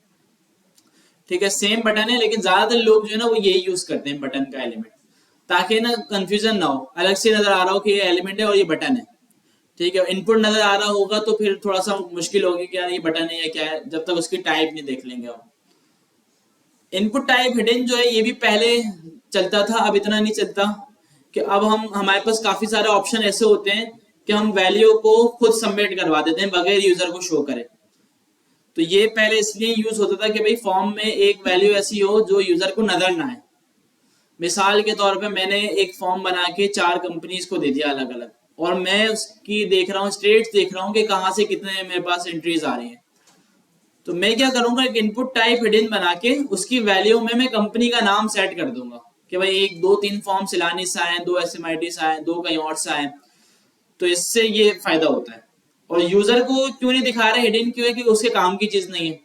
ठीक है सेम बटन है, लेकिन ज्यादातर लोग जो है ना वो यही यूज करते हैं बटन का एलिमेंट, ताकि ना कंफ्यूजन ना हो, अलग से नजर आ रहा हो कि ये एलिमेंट है और ये बटन है, ठीक है। इनपुट नजर आ रहा होगा तो फिर थोड़ा सा मुश्किल होगी कि यार ये बटन है या क्या है, जब तक उसकी टाइप नहीं देख लेंगे हम। इनपुट टाइप हिडन जो है ये भी पहले चलता था, अब इतना नहीं चलता, कि अब हम हमारे पास काफी सारे ऑप्शन ऐसे होते हैं कि हम वैल्यू को खुद सबमिट करवा देते हैं बगैर यूजर को शो करे। तो ये पहले इसलिए यूज होता था कि भाई फॉर्म में एक वैल्यू ऐसी हो जो यूजर को नजर ना आए। मिसाल के तौर पे मैंने एक फॉर्म बना के 4 कंपनीज को दे दिया अलग अलग, और मैं उसकी देख रहा हूँ स्टेट्स देख रहा हूँ कि कहाँ से कितने मेरे पास एंट्रीज आ रही हैं। तो मैं क्या करूंगा, एक इनपुट टाइप हिडन बना के उसकी वैल्यू में मैं कंपनी का नाम सेट कर दूंगा कि भाई 1 2 3 फॉर्म सिलानी से आए, 2 एसएमआईटी से आए, 2 कहीं और से आए। तो इससे ये फायदा होता है। और यूजर को क्यों नहीं दिखा रहे हिडन, क्यों है कि उसके काम की चीज नहीं है,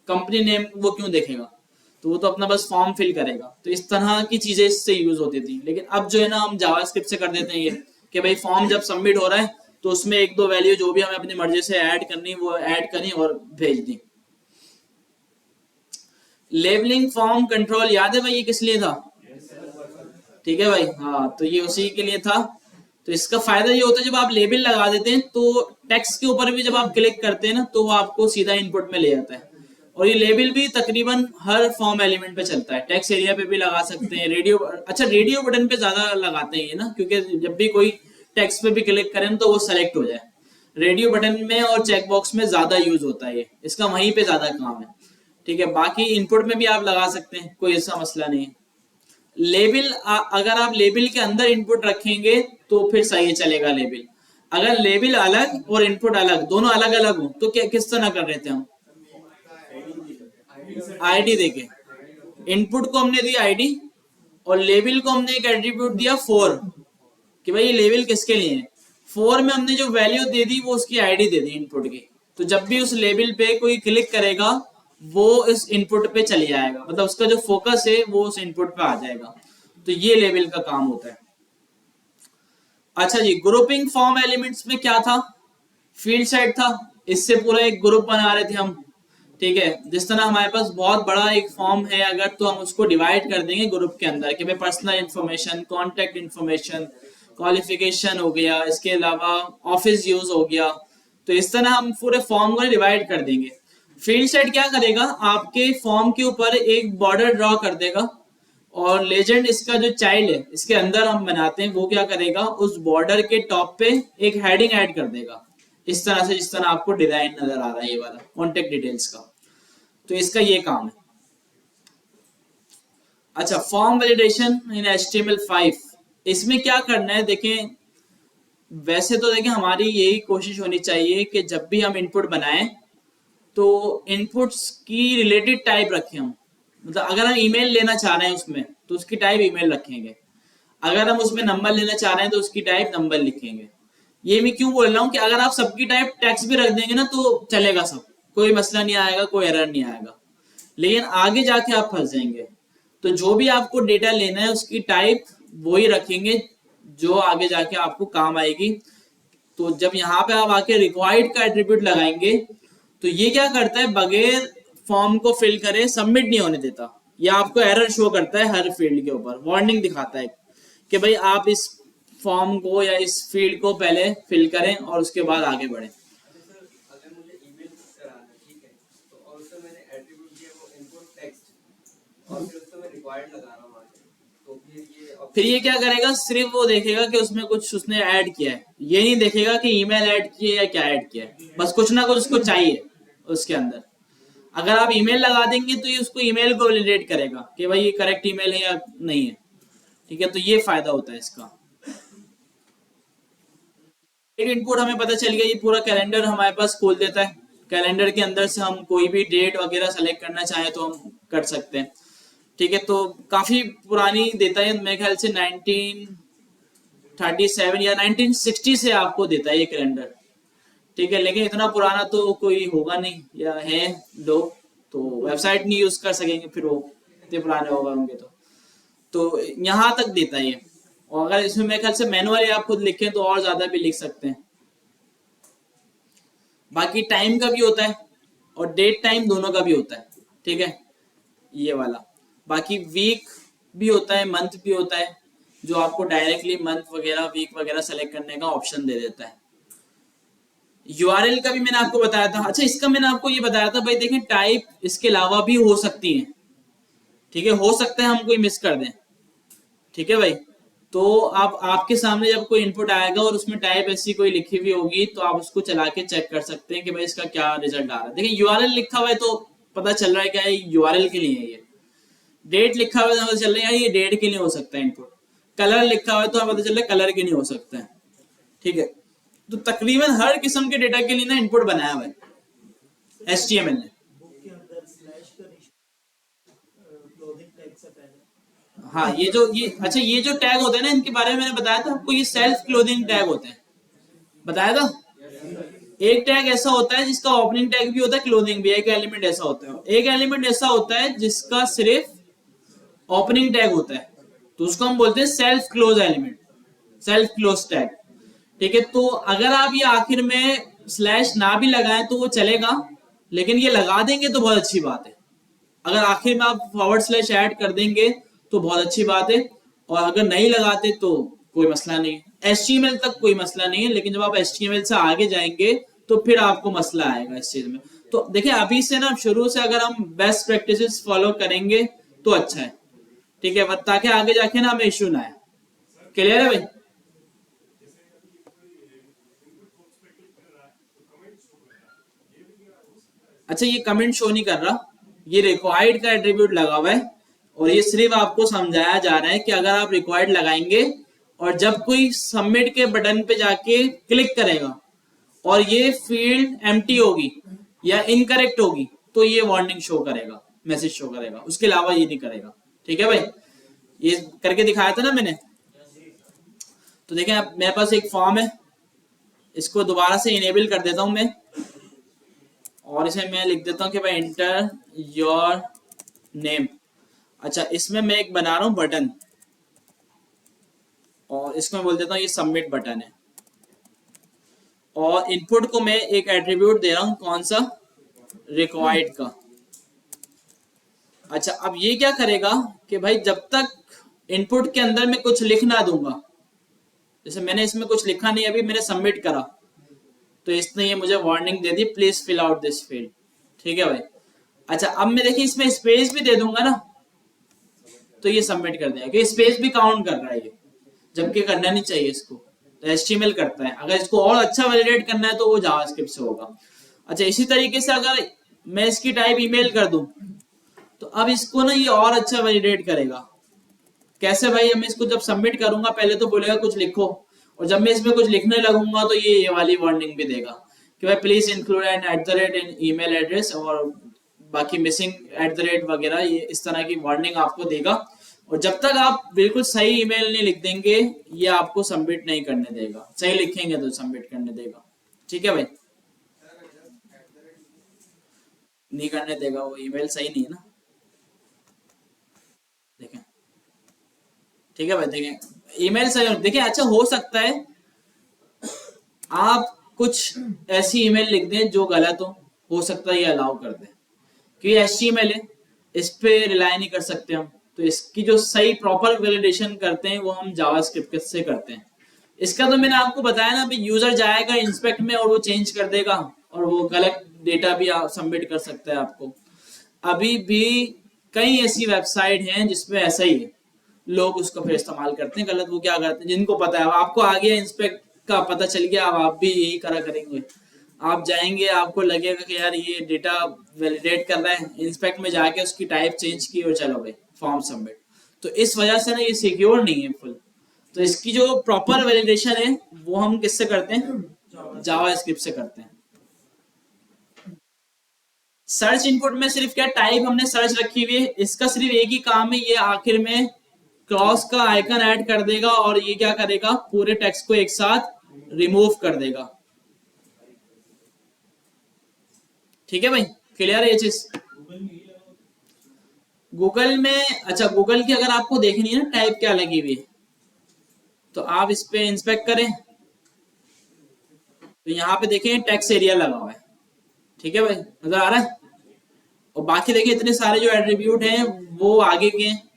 कंपनी नेम वो क्यों देखेगा, तो वो तो अपना बस फॉर्म फिल करेगा। तो इस तरह की चीजें इससे यूज होती थी, लेकिन अब जो है ना हम जावास्क्रिप्ट से कर देते हैं ये, कि भाई फॉर्म जब सबमिट हो रहा है तो उसमें 1 2 वैल्यू जो भी हमें अपनी मर्जी से ऐड करनी वो ऐड करी और भेज दी। लेबलिंग फॉर्म कंट्रोल याद है भाई ये किस लिए था? ठीक है भाई, हाँ तो ये उसी के लिए था। तो इसका फायदा ये होता है जब आप लेबल लगा देते हैं तो टेक्स्ट के ऊपर भी जब आप क्लिक करते हैं ना तो वो आपको सीधा इनपुट में ले जाता है। और ये लेबल भी तकरीबन हर फॉर्म एलिमेंट पे चलता है, टेक्स्ट एरिया पे भी लगा सकते हैं, रेडियो, अच्छा रेडियो बटन पे ज्यादा लगाते हैं ये ना, क्योंकि जब भी कोई टेक्स्ट पे भी क्लिक करें तो वो सेलेक्ट हो जाए। रेडियो बटन में और चेकबॉक्स में ज्यादा यूज होता है ये, इसका वहीं पे ज्यादा काम है, ठीक है। बाकी इनपुट में भी आप लगा सकते हैं, कोई ऐसा मसला नहीं है। लेबल अगर आप लेबल के अंदर इनपुट रखेंगे तो फिर सही चलेगा लेबल। अगर लेबल अलग और इनपुट अलग, दोनों अलग अलग हो तो क्या किस तरह कर रहे थे हम? आईडी देके, इनपुट को हमने दी आईडी और लेबल को हमने एक एट्रीब्यूट दिया 4, कि भाई ये लेबल किसके लिए है। 4 में हमने जो वैल्यू दे दी वो उसकी आईडी दे दी इनपुट की, तो जब भी उस लेबल पे कोई क्लिक करेगा वो इस इनपुट पे चली जाएगा, मतलब उसका जो फोकस है वो उस इनपुट पे आ जाएगा। तो ये लेबल का काम होता है। अच्छा जी, ग्रुपिंग फॉर्म एलिमेंट्स में क्या था? फील्ड सेट था, इससे पूरा एक ग्रुप बना रहे थे हम, ठीक है। जिस तरह हमारे पास बहुत बड़ा एक फॉर्म है अगर, तो हम उसको डिवाइड कर देंगे ग्रुप के अंदर कि भाई personal information, contact information, qualification हो गया, इसके अलावा ऑफिस यूज हो गया। तो इस तरह हम पूरे फॉर्म को डिवाइड कर देंगे। फील्ड सेट क्या करेगा, आपके फॉर्म के ऊपर एक बॉर्डर ड्रॉ कर देगा, और लेजेंड इसका जो चाइल्ड है इसके अंदर हम बनाते हैं, वो क्या करेगा उस बॉर्डर के टॉप पे एक हेडिंग ऐड कर देगा, इस तरह से जिस तरह आपको डिजाइन नजर आ रहा है ये वाला कॉन्टेक्ट डिटेल्स का। तो इसका ये काम है। अच्छा, फॉर्म वैलिडेशन इन HTML5, इसमें क्या करना है देखें। वैसे तो देखें हमारी यही कोशिश होनी चाहिए कि जब भी हम इनपुट बनाएं तो इनपुट्स की रिलेटेड टाइप रखें हम, मतलब अगर हम ईमेल लेना चाह रहे हैं उसमें तो उसकी टाइप ईमेल रखेंगे, अगर हम उसमें नंबर लेना चाह रहे हैं तो उसकी टाइप नंबर लिखेंगे। ये मैं क्यों बोल रहा हूँ कि अगर आप सबकी टाइप टेक्स्ट भी रख देंगे ना तो चलेगा, सब कोई मसला नहीं आएगा, कोई एरर नहीं आएगा, लेकिन आगे जाके आप फंस जाएंगे। तो जो भी आपको डेटा लेना है उसकी टाइप वही रखेंगे जो आगे जाके आपको काम आएगी। तो जब यहाँ पे आप आके रिक्वायर्ड का एट्रीब्यूट लगाएंगे तो ये क्या करता है, बगैर फॉर्म को फिल करे सबमिट नहीं होने देता, या आपको एरर शो करता है हर फील्ड के ऊपर, वार्निंग दिखाता है कि भाई आप इस फॉर्म को या इस फील्ड को पहले फिल करें और उसके बाद आगे बढ़ें। फिर ये क्या करेगा, सिर्फ वो देखेगा कि उसमें कुछ उसने ऐड किया है, ये नहीं देखेगा कि ईमेल ऐड की है या क्या ऐड किया है, बस कुछ ना कुछ उसको चाहिए उसके अंदर। अगर आप ईमेल लगा देंगे तो ये उसको ईमेल को वैलिडेट करेगा कि भाई ये करेक्ट ईमेल है या नहीं है। ठीक है, तो ये फायदा होता है इसका। एक इनपुट हमें पता चल गया, ये पूरा कैलेंडर हमारे पास खोल देता है। कैलेंडर के अंदर से हम कोई भी डेट वगैरह सेलेक्ट करना चाहें तो हम कर सकते हैं। ठीक है, तो काफी पुरानी देता है, मेरे ख्याल से 1937 या 1960 से आपको देता है ये कैलेंडर। ठीक है, लेकिन इतना पुराना तो कोई होगा नहीं, या है लोग तो वेबसाइट नहीं यूज कर सकेंगे, फिर वो इतने पुराने होगा होंगे तो यहाँ तक देता है ये। और अगर इसमें मेरे ख्याल से मैनुअली आप खुद लिखें तो और ज्यादा भी लिख सकते हैं। बाकी टाइम का भी होता है और डेट टाइम दोनों का भी होता है। ठीक है, ये वाला। बाकी वीक भी होता है, मंथ भी होता है, जो आपको डायरेक्टली मंथ वगैरह वीक वगैरह सेलेक्ट करने का ऑप्शन दे देता है। यूआरएल का भी मैंने आपको बताया था। अच्छा, इसका मैंने आपको ये बताया था भाई, देखें टाइप इसके अलावा भी हो सकती है। ठीक है, हो सकता है हम कोई मिस कर दें। ठीक है भाई, तो आप आपके सामने जब कोई इनपुट आएगा और उसमें टाइप ऐसी कोई लिखी हुई होगी तो आप उसको चला के चेक कर सकते हैं कि भाई इसका क्या रिजल्ट आ रहा है। देखिए यूआरएल लिखा हुआ है तो पता चल रहा है क्या यूआरएल के लिए है ये। डेट लिखा हुआ है तो पता चल रहा है यार ये डेट के लिए हो सकता है इनपुट। कलर लिखा हुआ है तो पता चल रहा है कलर के लिए हो सकता है। ठीक है, तो तकरीबन हर किस्म के डेटा के लिए ना इनपुट बनाया हुआ है HTML ने। हाँ, ये अच्छा, ये जो टैग होते हैं ना, इनके बारे में मैंने बताया था आपको, ये सेल्फ क्लोजिंग टैग होते हैं, बताया था। एक टैग ऐसा होता है जिसका ओपनिंग टैग भी होता है, क्लोजिंग भी। एक एलिमेंट ऐसा होता है, एक एलिमेंट ऐसा होता है जिसका सिर्फ ओपनिंग टैग होता है, तो उसको हम बोलते हैं self close element, self close tag. ठीक है, तो अगर आप ये आखिर में स्लैश ना भी लगाएं तो वो चलेगा, लेकिन ये लगा देंगे तो बहुत अच्छी बात है। अगर आखिर में आप फॉरवर्ड स्लैश ऐड कर देंगे तो बहुत अच्छी बात है, और अगर नहीं लगाते तो कोई मसला नहीं है। HTML तक कोई मसला नहीं है, लेकिन जब आप HTML से आगे जाएंगे तो फिर आपको मसला आएगा इस चीज में। तो देखिए अभी से ना शुरू से अगर हम बेस्ट प्रैक्टिसेस फॉलो करेंगे तो अच्छा है। ठीक है, ताकि आगे जाके ना हमें इश्यू ना आए। क्लियर है भाई? अच्छा, ये कमेंट शो नहीं कर रहा, ये रिक्वायर्ड का एट्रीब्यूट लगा हुआ है, और ये सिर्फ आपको समझाया जा रहा है कि अगर आप रिक्वायर्ड लगाएंगे और जब कोई सबमिट के बटन पे जाके क्लिक करेगा और ये फील्ड एम्प्टी होगी या इनकरेक्ट होगी तो ये वार्निंग शो करेगा, मैसेज शो करेगा, उसके अलावा ये नहीं करेगा। ठीक है भाई, ये करके दिखाया था ना मैंने। तो देखें, अब मेरे पास एक फॉर्म है, इसको दोबारा से इनेबल कर देता हूं मैं, और इसे मैं लिख देता हूं कि भाई एंटर योर नेम। अच्छा, इसमें मैं एक बना रहा हूं बटन, और इसको मैं बोल देता हूं ये सबमिट बटन है, और इनपुट को मैं एक एट्रीब्यूट दे रहा हूं, कौन सा? रिक्वायर्ड का। अच्छा, अब ये क्या करेगा कि भाई जब तक इनपुट के अंदर मैं कुछ लिख ना दूंगा, जैसे मैंने इसमें कुछ लिखा नहीं, अभी मैंने सबमिट करा तो इसने ये मुझे वार्निंग दे दी, please fill out this field. ठीक है भाई। अच्छा, अब मैं देखिए इसमें स्पेस भी दे दूंगा ना तो ये सबमिट कर देगा, कि स्पेस भी काउंट कर रहा है ये, जबकि करना नहीं चाहिए इसको, तो HTML करता है। अगर इसको और अच्छा वैलिडेट करना है तो वो जावास्क्रिप्ट से होगा। अच्छा, इसी तरीके से अगर मैं इसकी टाइप ईमेल कर दूं तो अब इसको ना ये और अच्छा वैलिडेट करेगा। कैसे भाई? मैं इसको जब सबमिट करूंगा पहले तो बोलेगा कुछ लिखो, और जब मैं इसमें कुछ लिखने लगूंगा तो ये वाली वार्निंग भी देगा कि भाई please include an @ in email address, और बाकी मिसिंग @ वगैरह, ये इस तरह की वार्निंग आपको देगा। और जब तक आप बिल्कुल सही ईमेल नहीं लिख देंगे ये आपको सबमिट नहीं करने देगा, सही लिखेंगे तो सबमिट करने देगा। ठीक है भाई, नहीं करने देगा, वो ईमेल सही नहीं है ना। देखें, ठीक है भाई, देखें ईमेल सही, देखिए अच्छा हो सकता है आप कुछ ऐसी ईमेल लिख दें जो गलत हो सकता है ये अलाउ कर दें, क्योंकि HTML है, इस पे रिलाई नहीं कर सकते हम। तो इसकी जो सही प्रॉपर वैलिडेशन करते हैं वो हम जावास्क्रिप्ट से करते हैं। इसका तो मैंने आपको बताया ना, यूजर जाएगा इंस्पेक्ट में और वो चेंज कर देगा, और वो गलत डेटा भी सबमिट कर सकता है आपको। अभी भी कई ऐसी वेबसाइट हैं जिसमें ऐसा ही है, लोग उसको फिर इस्तेमाल करते हैं गलत। वो क्या करते हैं, जिनको पता है, अब आपको आ गया इंस्पेक्ट का पता चल गया, अब आप भी यही करा करेंगे। आप जाएंगे, आपको लगेगा कि यार ये डेटा वैलिडेट कर रहा है, इंस्पेक्ट में जाके उसकी टाइप चेंज की और चलो भाई फॉर्म सबमिट। तो इस वजह से ना ये सिक्योर नहीं है फुल। तो इसकी जो प्रॉपर वैलिडेशन है वो हम किससे करते हैं, जावा स्क्रिप्ट से करते हैं। सर्च इनपुट में सिर्फ क्या टाइप हमने सर्च रखी हुई है, इसका सिर्फ एक ही काम है, ये आखिर में क्रॉस का आइकन ऐड कर देगा और ये क्या करेगा, पूरे टेक्स्ट को एक साथ रिमूव कर देगा। ठीक है भाई, क्लियर है ये चीज। गूगल में, अच्छा गूगल की अगर आपको देखनी है ना टाइप क्या लगी हुई है, तो आप इस पे इंस्पेक्ट करें, तो यहाँ पे देखें टेक्स्ट एरिया लगा हुआ है। ठीक है भाई, नजर आ रहा है। और बाकी देखिए इतने सारे जो एट्रीब्यूट हैं वो आगे के हैं।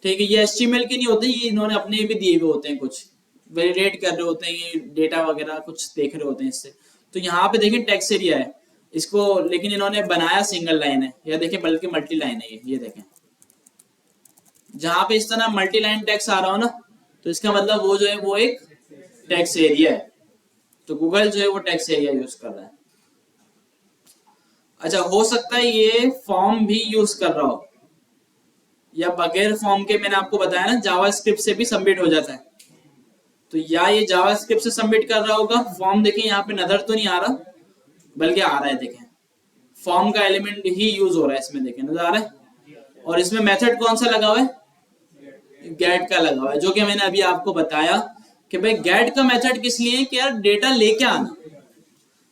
ठीक है, ये HTML के नहीं होते, ये इन्होंने अपने भी दिए हुए होते हैं, कुछ वैलिडेट कर रहे होते हैं, ये डेटा वगैरह कुछ देख रहे होते हैं इससे। तो यहाँ पे देखें टेक्स्ट एरिया है इसको, लेकिन इन्होंने बनाया सिंगल लाइन है, या देखें बल्कि मल्टी लाइन है ये देखें। जहां पे इस तरह मल्टी लाइन टेक्स्ट आ रहा हो ना, तो इसका मतलब वो जो है वो एक टेक्स्ट एरिया है। तो गूगल जो है वो टेक्स्ट एरिया यूज कर रहा है। अच्छा, हो सकता है ये फॉर्म भी यूज कर रहा हो, या बगैर फॉर्म के, मैंने आपको बताया ना जावास्क्रिप्ट से भी सबमिट हो जाता है। तो या ये जावास्क्रिप्ट से सबमिट कर रहा होगा। फॉर्म देखें यहाँ पे नजर तो नहीं आ रहा, बल्कि आ रहा है, देखें फॉर्म का एलिमेंट ही यूज हो रहा है इसमें, देखें नजर आ रहा है। और इसमें मेथड कौन सा लगा हुआ है, गेट का लगा हुआ है, जो कि मैंने अभी आपको बताया कि भाई गेट का मेथड किस लिए, कि यार डेटा लेके आना।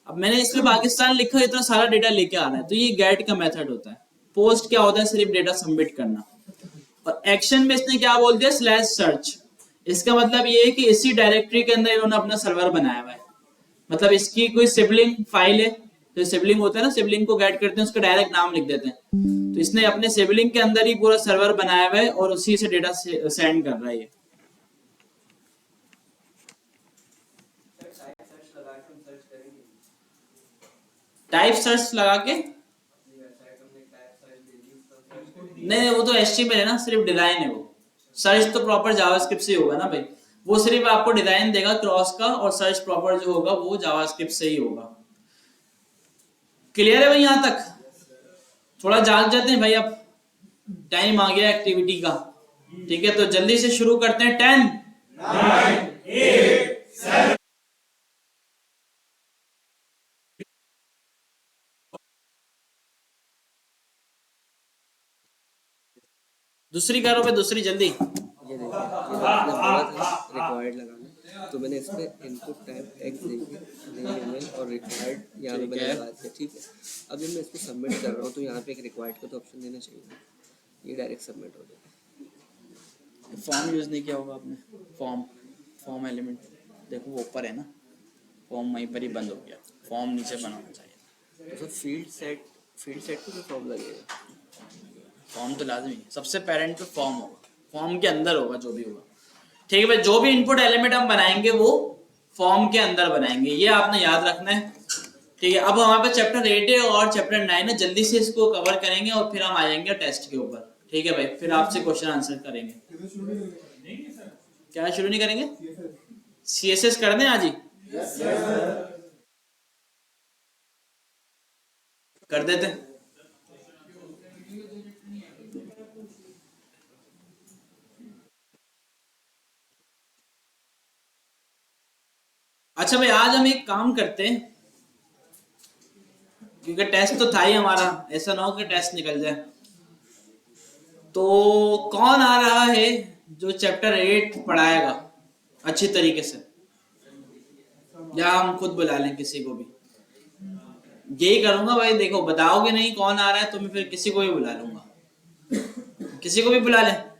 अब मैंने इसमें पाकिस्तान लिखा, इतना सारा डेटा लेके आ रहा है, तो ये गेट का मेथड होता है। पोस्ट क्या होता है, सिर्फ डेटा सबमिट करना। और एक्शन में इसने क्या बोल दिया, स्लैश सर्च। इसका मतलब ये है कि इसी डायरेक्टरी के अंदर इन्होंने अपना सर्वर बनाया हुआ है। मतलब इसकी कोई सिबलिंग फाइल है, जो सिबलिंग होता है ना, सिबलिंग को गेट करते हैं, उसका डायरेक्ट नाम लिख देते हैं। तो इसने अपने सिबलिंग के अंदर ही पूरा सर्वर बनाया हुआ है और उसी से डेटा सेंड कर रहा है ये। टाइप सर्च लगा के नहीं, वो तो HTML है ना, सिर्फ डिजाइन है वो। सर्च तो प्रॉपर जावास्क्रिप्ट से ही होगा ना भाई, वो सिर्फ आपको डिजाइन देगा क्रॉस का, और सर्च प्रॉपर जो होगा वो जावास्क्रिप्ट से ही होगा। क्लियर है भाई यहाँ तक? थोड़ा जाग जाते हैं भाई, अब टाइम आ गया एक्टिविटी का। ठीक है, तो जल्दी से शुरू करते हैं। 10 9 8 7। दूसरी करो पे, दूसरी जल्दी। ये देखिए, आपने बोला था रिक्वायर्ड लगाना, तो मैंने इस पे इनपुट टाइप टेक्स्ट देखिए और रिक्वायर्ड यहाँ पे मैंने लगा दिया। ठीक है, अब जब मैं इसको सबमिट कर रहा हूँ तो यहाँ पे एक रिक्वायर्ड का तो ऑप्शन देना चाहिए, ये डायरेक्ट सबमिट हो जाएगा। फॉर्म यूज नहीं किया होगा आपने, फॉर्म एलिमेंट देखो वो ऊपर है ना, फॉर्म वहीं पर ही बंद हो गया, फॉर्म नीचे बनाना चाहिए। तो फील्ड सेट को तो फॉर्म लगेगा, फॉर्म तो लाजमी है, सबसे पेरेंट पे फॉर्म होगा, फॉर्म के अंदर होगा जो भी होगा। ठीक है भाई, जो भी इनपुट एलिमेंट हम बनाएंगे वो फॉर्म के अंदर बनाएंगे, ये आपने याद रखना है। ठीक है, अब हमारे पास चैप्टर 8 है और चैप्टर 9 है, जल्दी से इसको कवर करेंगे और फिर हम आ जाएंगे टेस्ट के ऊपर। ठीक है भाई, फिर आपसे क्वेश्चन आंसर करेंगे। क्या शुरू नहीं करेंगे? CSS कर दें आज ही? कर देते हैं। अच्छा भाई, आज हम एक काम करते हैं, क्योंकि टेस्ट तो था ही हमारा, ऐसा ना हो कि टेस्ट निकल जाए। तो कौन आ रहा है जो चैप्टर 8 पढ़ाएगा अच्छी तरीके से, या हम खुद बुला लें किसी को भी? यही करूंगा भाई, देखो बताओगे नहीं कौन आ रहा है तो मैं फिर किसी को भी बुला लूंगा, किसी को भी बुला लें।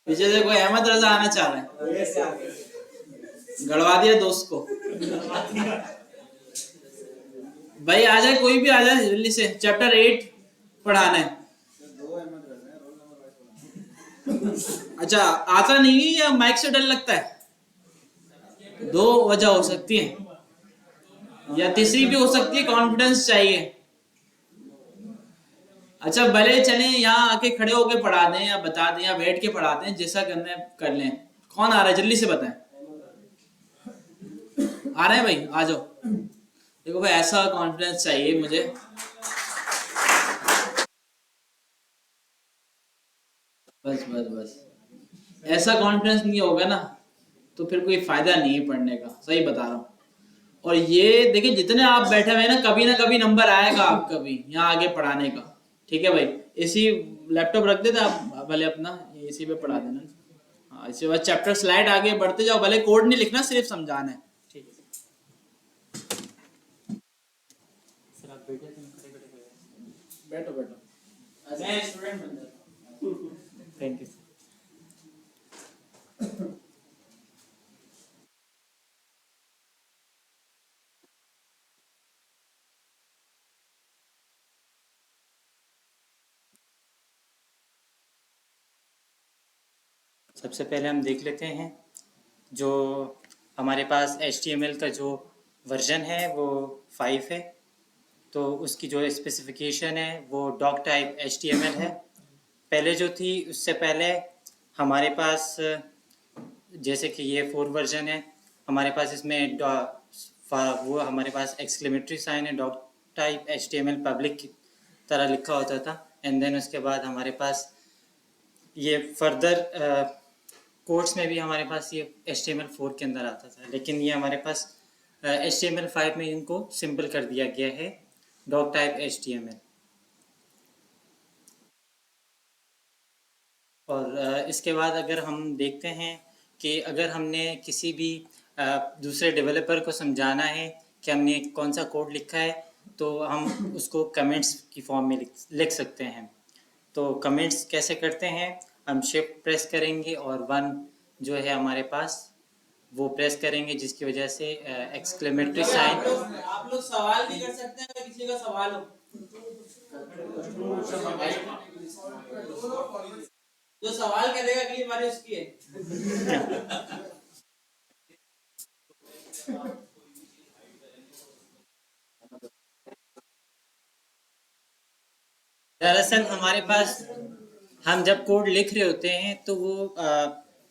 पीछे से कोई अहमद रजा आना चाह रहा है, गड़वा दिया दोस्त को। भाई आ जाए, कोई भी आ जाए जल्दी से, चैप्टर 8 पढ़ाना है। अच्छा, आता नहीं है या माइक से डर लगता है? दो वजह हो सकती है, या तीसरी भी हो सकती है, कॉन्फिडेंस चाहिए। अच्छा भले चले यहाँ आके खड़े होके पढ़ा दें या बता दें या बैठ के पढ़ा दें, जैसा करना है कर लें। कौन आ रहा है जल्दी से बताएं। आ रहे हैं भाई, आ जाओ। देखो भाई, ऐसा कॉन्फिडेंस चाहिए मुझे। बस बस बस, ऐसा कॉन्फिडेंस नहीं होगा ना तो फिर कोई फायदा नहीं है पढ़ने का, सही बता रहा हूँ। और ये देखिए, जितने आप बैठे हुए हैं ना कभी नंबर आएगा आपका भी यहाँ आगे पढ़ाने का। ठीक है भाई, इसी लैपटॉप रख देते आप भले अपना, इसी पे पढ़ा देना। हाँ, इसके बाद चैप्टर स्लाइड आगे बढ़ते जाओ, भले कोड नहीं लिखना, सिर्फ समझाना है। ठीक है सर, आप बैठे थे, बैठो बैठो, मैं स्टूडेंट बन जाता हूँ। Thank you. सबसे पहले हम देख लेते हैं जो हमारे पास HTML का जो वर्जन है वो 5 है। तो उसकी जो स्पेसिफिकेशन है वो डॉक टाइप HTML है। पहले जो थी उससे पहले हमारे पास, जैसे कि ये 4 वर्जन है, हमारे पास इसमें वो हमारे पास एक्सक्लेमेटरी साइन है, डॉक टाइप HTML पब्लिक की तरह लिखा होता था। एंड देन उसके बाद हमारे पास ये फर्दर कोर्स में भी हमारे पास ये HTML4 के अंदर आता था, लेकिन ये हमारे पास HTML5 में इनको सिंपल कर दिया गया है, डॉक टाइप HTML। और इसके बाद अगर हम देखते हैं कि अगर हमने किसी भी दूसरे डेवलपर को समझाना है कि हमने कौन सा कोड लिखा है, तो हम उसको कमेंट्स की फॉर्म में लिख सकते हैं। तो कमेंट्स कैसे करते हैं, हम शिफ्ट प्रेस करेंगे और 1 जो है हमारे पास वो प्रेस करेंगे, जिसकी वजह से एक्सक्लेमेटरी साइन। आप लोग सवाल भी कर सकते हैं अगर किसी का सवाल हो। जो सवाल करेगा अगली बार उसकी है। दरअसल हमारे पास, हम जब कोड लिख रहे होते हैं तो वो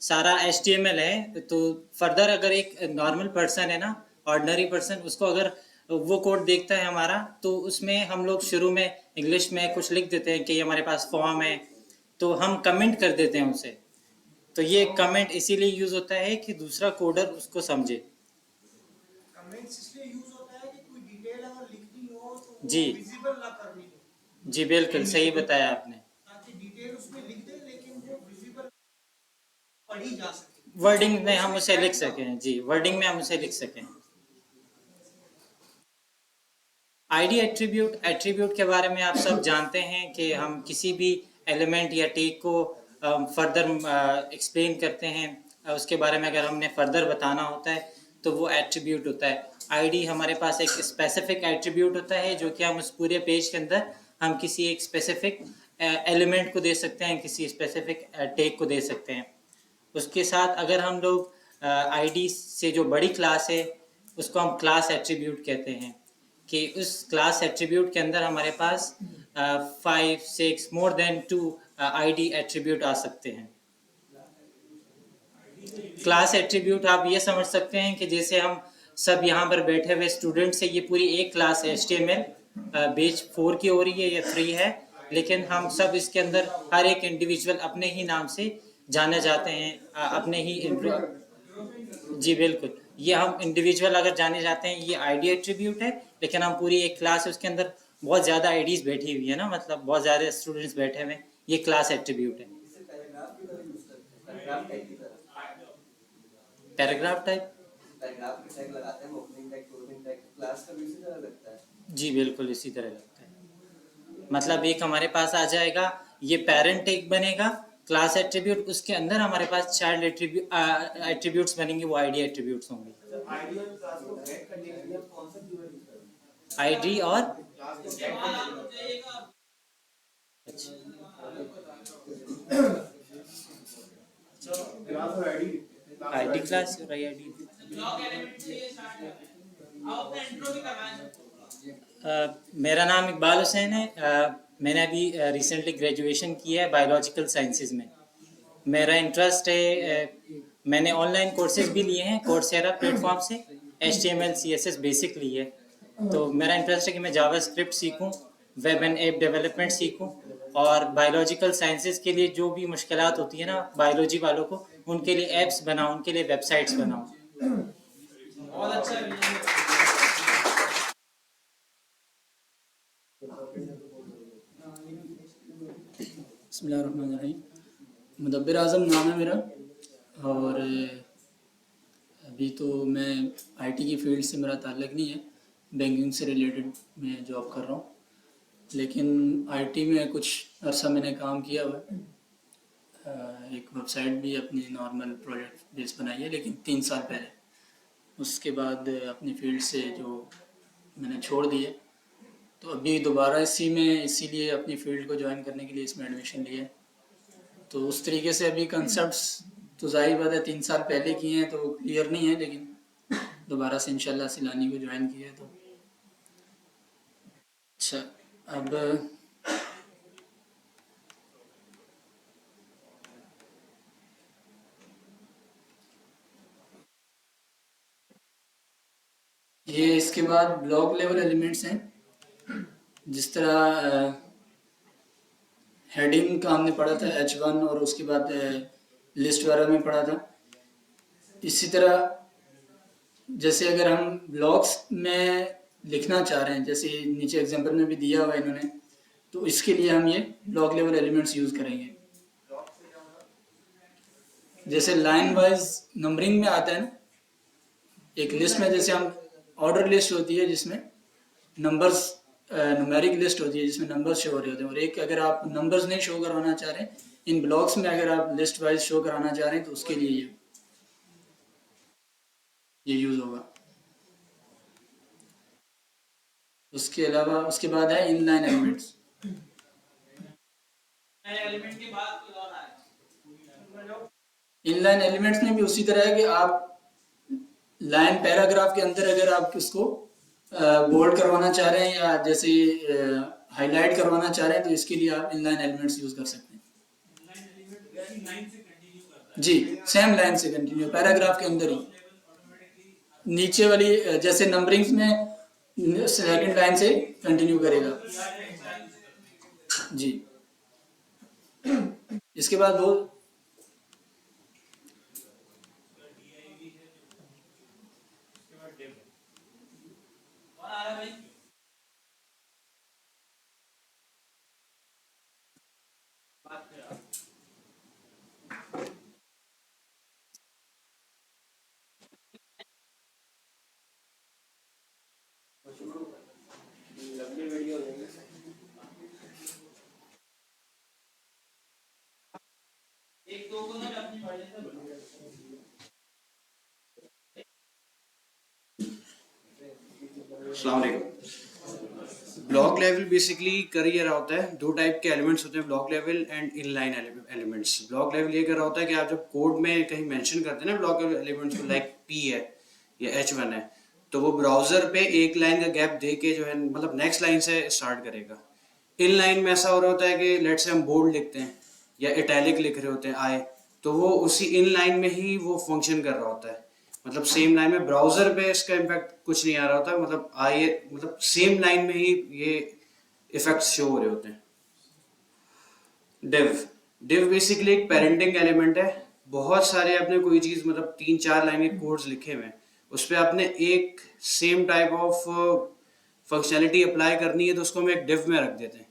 सारा HTML है। तो फर्दर अगर एक नॉर्मल पर्सन है ना, ऑर्डिनरी पर्सन, उसको अगर वो कोड देखता है हमारा, तो उसमें हम लोग शुरू में इंग्लिश में कुछ लिख देते हैं कि ये हमारे पास फॉर्म है, तो हम कमेंट कर देते हैं उसे। तो ये कमेंट इसीलिए यूज होता है कि दूसरा कोडर उसको समझे। कमेंट्स इसलिए यूज होता है कि कोई डिटेल अगर लिखनी हो तो वो जी विजिबल ना करनी हो, जी बिल्कुल सही बताया आपने। ताकि डिटेल उसमें लिख दे लेकिन वो विजिबल पढ़ी जा सके। वर्डिंग में हम उसे लिख सकें, जी वर्डिंग में हम उसे लिख सकें। आईडी एट्रीब्यूट के बारे में आप सब जानते हैं कि हम किसी भी एलिमेंट या टैग को फर्दर एक्सप्लेन करते हैं। उसके बारे में अगर हमने फर्दर बताना होता है तो वो एट्रीब्यूट होता है। आईडी हमारे पास एक स्पेसिफिक एट्रीब्यूट होता है जो कि हम उस पूरे पेज के अंदर हम किसी एक स्पेसिफिक एलिमेंट को दे सकते हैं, किसी स्पेसिफिक टैग को दे सकते हैं। उसके साथ अगर हम लोग आईडी से जो बड़ी क्लास है उसको हम क्लास एट्रीब्यूट कहते हैं, कि उस क्लास एट्रीब्यूट के अंदर हमारे पास 5, 6 मोर देन 2 आईडी एट्रीब्यूट आ सकते हैं। क्लास एट्रीब्यूट आप ये समझ सकते हैं कि जैसे हम सब यहाँ पर बैठे हुए स्टूडेंट से, ये पूरी एक क्लास है HTML, बेच 4 की हो रही है या 3 है, लेकिन हम सब इसके अंदर हर एक इंडिविजुअल अपने ही नाम से जाने जाते हैं, अपने ही जी बिल्कुल, ये हम इंडिविजुअल अगर जाने जाते हैं ये आईडी एट्रीब्यूट है, लेकिन हम पूरी एक क्लास है उसके अंदर बहुत ज़्यादा आईडीज बैठी हुई है ना, मतलब बहुत ज़्यादा स्टूडेंट्स बैठे हुए हैं, ये क्लास एट्रीब्यूट है। पैराग्राफ टाइप, पैराग्राफ की टैग लगाते हैं, opening tag, closing tag, class का भी इसी तरह लगता है। जी बिल्कुल इसी तरह लगता है। मतलब एक हमारे पास आ जाएगा, ये पेरेंट टैग बनेगा, क्लास एट्रीब्यूट, उसके अंदर हमारे पास चाइल्ड एट्रीब्यूट्स बनेंगे, वो आईडी एट्रीब्यूट्स होंगे। आईडी और अच्छा, आईडी क्लास और आईडी। मेरा नाम इकबाल हुसैन है। मैंने अभी रिसेंटली ग्रेजुएशन किया है बायोलॉजिकल साइंसेज में। मेरा इंटरेस्ट है, मैंने ऑनलाइन कोर्सेज भी लिए हैं कोर्सेरा प्लेटफॉर्म से, HTML CSS बेसिक ली है, तो मेरा इंटरेस्ट है कि मैं जावास्क्रिप्ट सीखूं, वेब एंड ऐप डेवलपमेंट सीखूं, और बायोलॉजिकल साइंसेज के लिए जो भी मुश्किलात होती है ना बायोलॉजी वालों को, उनके लिए ऐप्स बनाऊं, उनके लिए वेबसाइट्स बनाऊं। बहुत अच्छा है। बिस्मिल्लाहिर्रहमानिर्रहीम। मुदब्बिर आज़म नाम है मेरा, और अभी तो मैं आईटी की फील्ड से मेरा ताल्लुक़ नहीं है, बैंकिंग से रिलेटेड मैं जॉब कर रहा हूँ। लेकिन आईटी में कुछ अरसा मैंने काम किया हुआ है। एक वेबसाइट भी अपनी नॉर्मल प्रोजेक्ट बेस बनाई है, लेकिन 3 साल पहले। उसके बाद अपनी फील्ड से जो मैंने छोड़ दी है, तो अभी दोबारा इसी में इसीलिए अपनी फील्ड को ज्वाइन करने के लिए इसमें एडमिशन लिया है। तो उस तरीके से अभी कंसेप्ट्स तो ज़ाहिर बात है 3 साल पहले किए हैं तो क्लियर नहीं है, लेकिन दोबारा से इंशाल्लाह सिलानी को ज्वाइन किया है। तो अच्छा, अब ये इसके बाद ब्लॉक लेवल एलिमेंट्स हैं। जिस तरह हेडिंग का हमने पढ़ा था H1, और उसके बाद लिस्ट वगैरह में पढ़ा था। इसी तरह जैसे अगर हम ब्लॉक्स में लिखना चाह रहे हैं, जैसे नीचे एग्जांपल में भी दिया हुआ है इन्होंने, तो इसके लिए हम ये ब्लॉक लेवल एलिमेंट्स यूज़ करेंगे। जैसे लाइन वाइज नंबरिंग में आता है ना, एक लिस्ट में जैसे हम ऑर्डर लिस्ट होती है जिसमें नंबर्स, न्यूमेरिक लिस्ट होती है जिसमें नंबर्स शो हो रहे होते हैं, और एक अगर आप नंबर्स नहीं शो करवाना चाह रहे हैं इन ब्लॉक्स में, अगर आप लिस्ट वाइज शो कराना चाह रहे हैं, तो उसके लिए ये यूज़ होगा। उसके अलावा उसके बाद है इनलाइन एलिमेंट्स। एलिमेंट के बाद कोई और आया। इनलाइन एलिमेंट्स में भी उसी तरह है कि आप लाइन पैराग्राफ के अंदर अगर आप इसको बोल्ड करवाना चाह रहे हैं या जैसे हाईलाइट करवाना चाह रहे हैं, तो इसके लिए आप इनलाइन एलिमेंट्स यूज कर सकते हैं। जी, सेम लाइन से कंटिन्यू पैराग्राफ के अंदर ही, नीचे वाली जैसे नंबरिंग्स में सेकंड लाइन से कंटिन्यू करेगा। जी, इसके बाद वो एक दो को ना अपनी मर्जी से बना। अस्सलाम वालेकुम। ब्लॉक लेवल बेसिकली कर ये रहा होता है, 2 टाइप के एलिमेंट्स होते हैं, block level and inline elements. Block level ये कर रहा होता है कि आप जब कोड में कहीं मेंशन करते हैं ना ब्लॉक लेवल एलिमेंट्स को, लाइक P है या H1 है, तो वो ब्राउजर पे एक लाइन का गैप दे के जो है मतलब नेक्स्ट लाइन से स्टार्ट करेगा। इन लाइन में ऐसा हो रहा होता है कि लेट से हम बोल्ड लिखते हैं या इटैलिक लिख रहे होते हैं आए, तो वो उसी इन लाइन में ही वो फंक्शन कर रहा होता है। मतलब सेम लाइन में ब्राउजर पे इसका इम्पैक्ट कुछ नहीं आ रहा होता, मतलब आए मतलब सेम लाइन में ही ये इफेक्ट्स शो हो रहे होते हैं। डिव डिव बेसिकली एक पेरेंटिंग एलिमेंट है। बहुत सारे आपने कोई चीज मतलब 3-4 लाइन के कोड्स लिखे हुए हैं, उस पर आपने एक same type of functionality apply करनी है, तो उसको हम एक डिव में रख देते हैं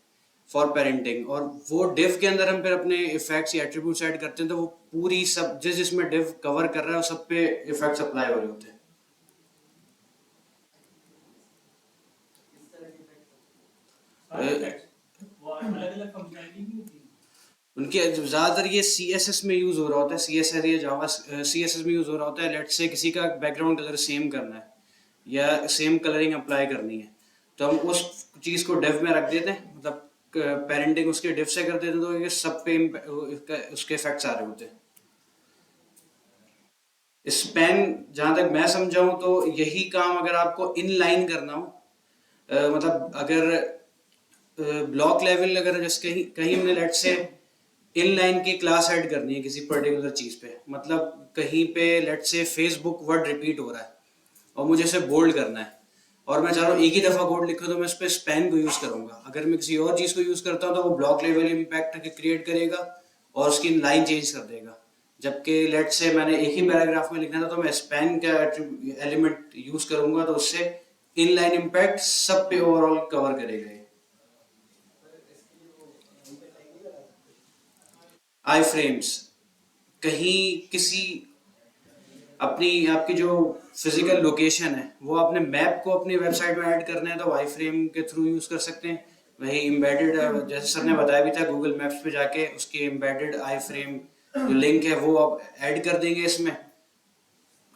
फॉर पेरेंटिंग, और वो डिव के अंदर हम फिर अपने इफेक्ट्स या एट्रीब्यूट्स ऐड करते हैं, तो वो पूरी सब जिसमें डिव कवर कर रहा है उस सब पे इफेक्ट्स अप्लाई हो रहे होते हैं। उनके ज़्यादातर ये CSS में यूज़ हो रहा होता है, CSS या जावा CSS में यूज़ हो रहा होता है। लेट्स से किसी का बैकग्राउंड कलर सेम करना है या सेम कलरिंग अप्लाई करनी है, तो हम उस चीज़ को डिव में रख देते हैं, मतलब पेरेंटिंग उसके डिव से कर देते हैं, तो ये सब पे उसके इफेक्ट्स आ रहे होते हैं। स्पैन जहाँ तक मैं समझाऊँ तो यही काम अगर आपको इन लाइन करना हो, मतलब अगर ब्लॉक लेवल अगर जैसे कहीं कहीं हमने लेट से इन लाइन की क्लास ऐड करनी है किसी पर्टिकुलर चीज पे, मतलब कहीं पे लेट से फेसबुक वर्ड रिपीट हो रहा है और मुझे उसे बोल्ड करना है, और मैं चाह रहा हूँ एक ही दफ़ा कोड लिखूँ, तो मैं उस पर स्पैन को यूज़ करूँगा। अगर मैं किसी और चीज़ को यूज़ करता हूँ तो वो ब्लॉक लेवल इम्पैक्ट क्रिएट करेगा और उसकी लाइन चेंज कर देगा। जबकि लेट से मैंने एक ही पैराग्राफ में लिखना था, तो मैं स्पैन का एलिमेंट यूज़ करूँगा, तो उससे इनलाइन इम्पैक्ट सब पे ओवरऑल कवर करेगा ये। आई फ्रेम्स, कहीं किसी अपनी आपकी जो फिजिकल लोकेशन है वो अपने मैप को अपनी वेबसाइट में ऐड करना है, तो वाई फ्रेम के थ्रू यूज़ कर सकते हैं। वही एम्बेडेड, जैसे सर ने बताया भी था, गूगल मैप्स पे जाके उसके एम्बेडेड आई फ्रेम जो लिंक है वो आप ऐड कर देंगे इसमें,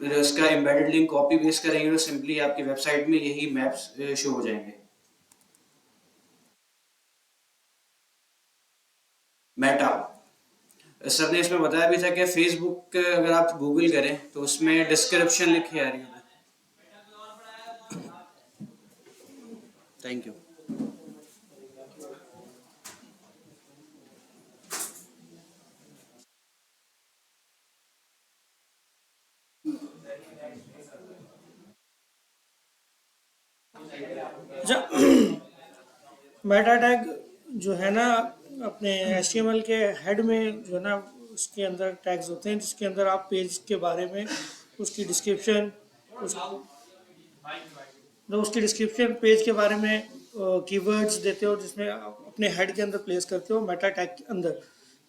फिर उसका एम्बेडेड लिंक कॉपी पेस्ट करेंगे तो सिंपली आपकी वेबसाइट में यही मैप्स शो हो जाएंगे। मेटा, सर ने इसमें बताया भी था कि फेसबुक अगर आप गूगल करें तो उसमें डिस्क्रिप्शन लिखी आ रही है। Thank you. अच्छा, मेटा टैग जो है ना अपने HTML के हेड में जो है ना उसके अंदर टैग्स होते हैं, जिसके अंदर आप पेज के बारे में उसकी डिस्क्रिप्शन उसकी डिस्क्रिप्शन पेज के बारे में कीवर्ड्स देते हो, जिसमें आप अपने हेड के अंदर प्लेस करते हो मेटा टैग के अंदर,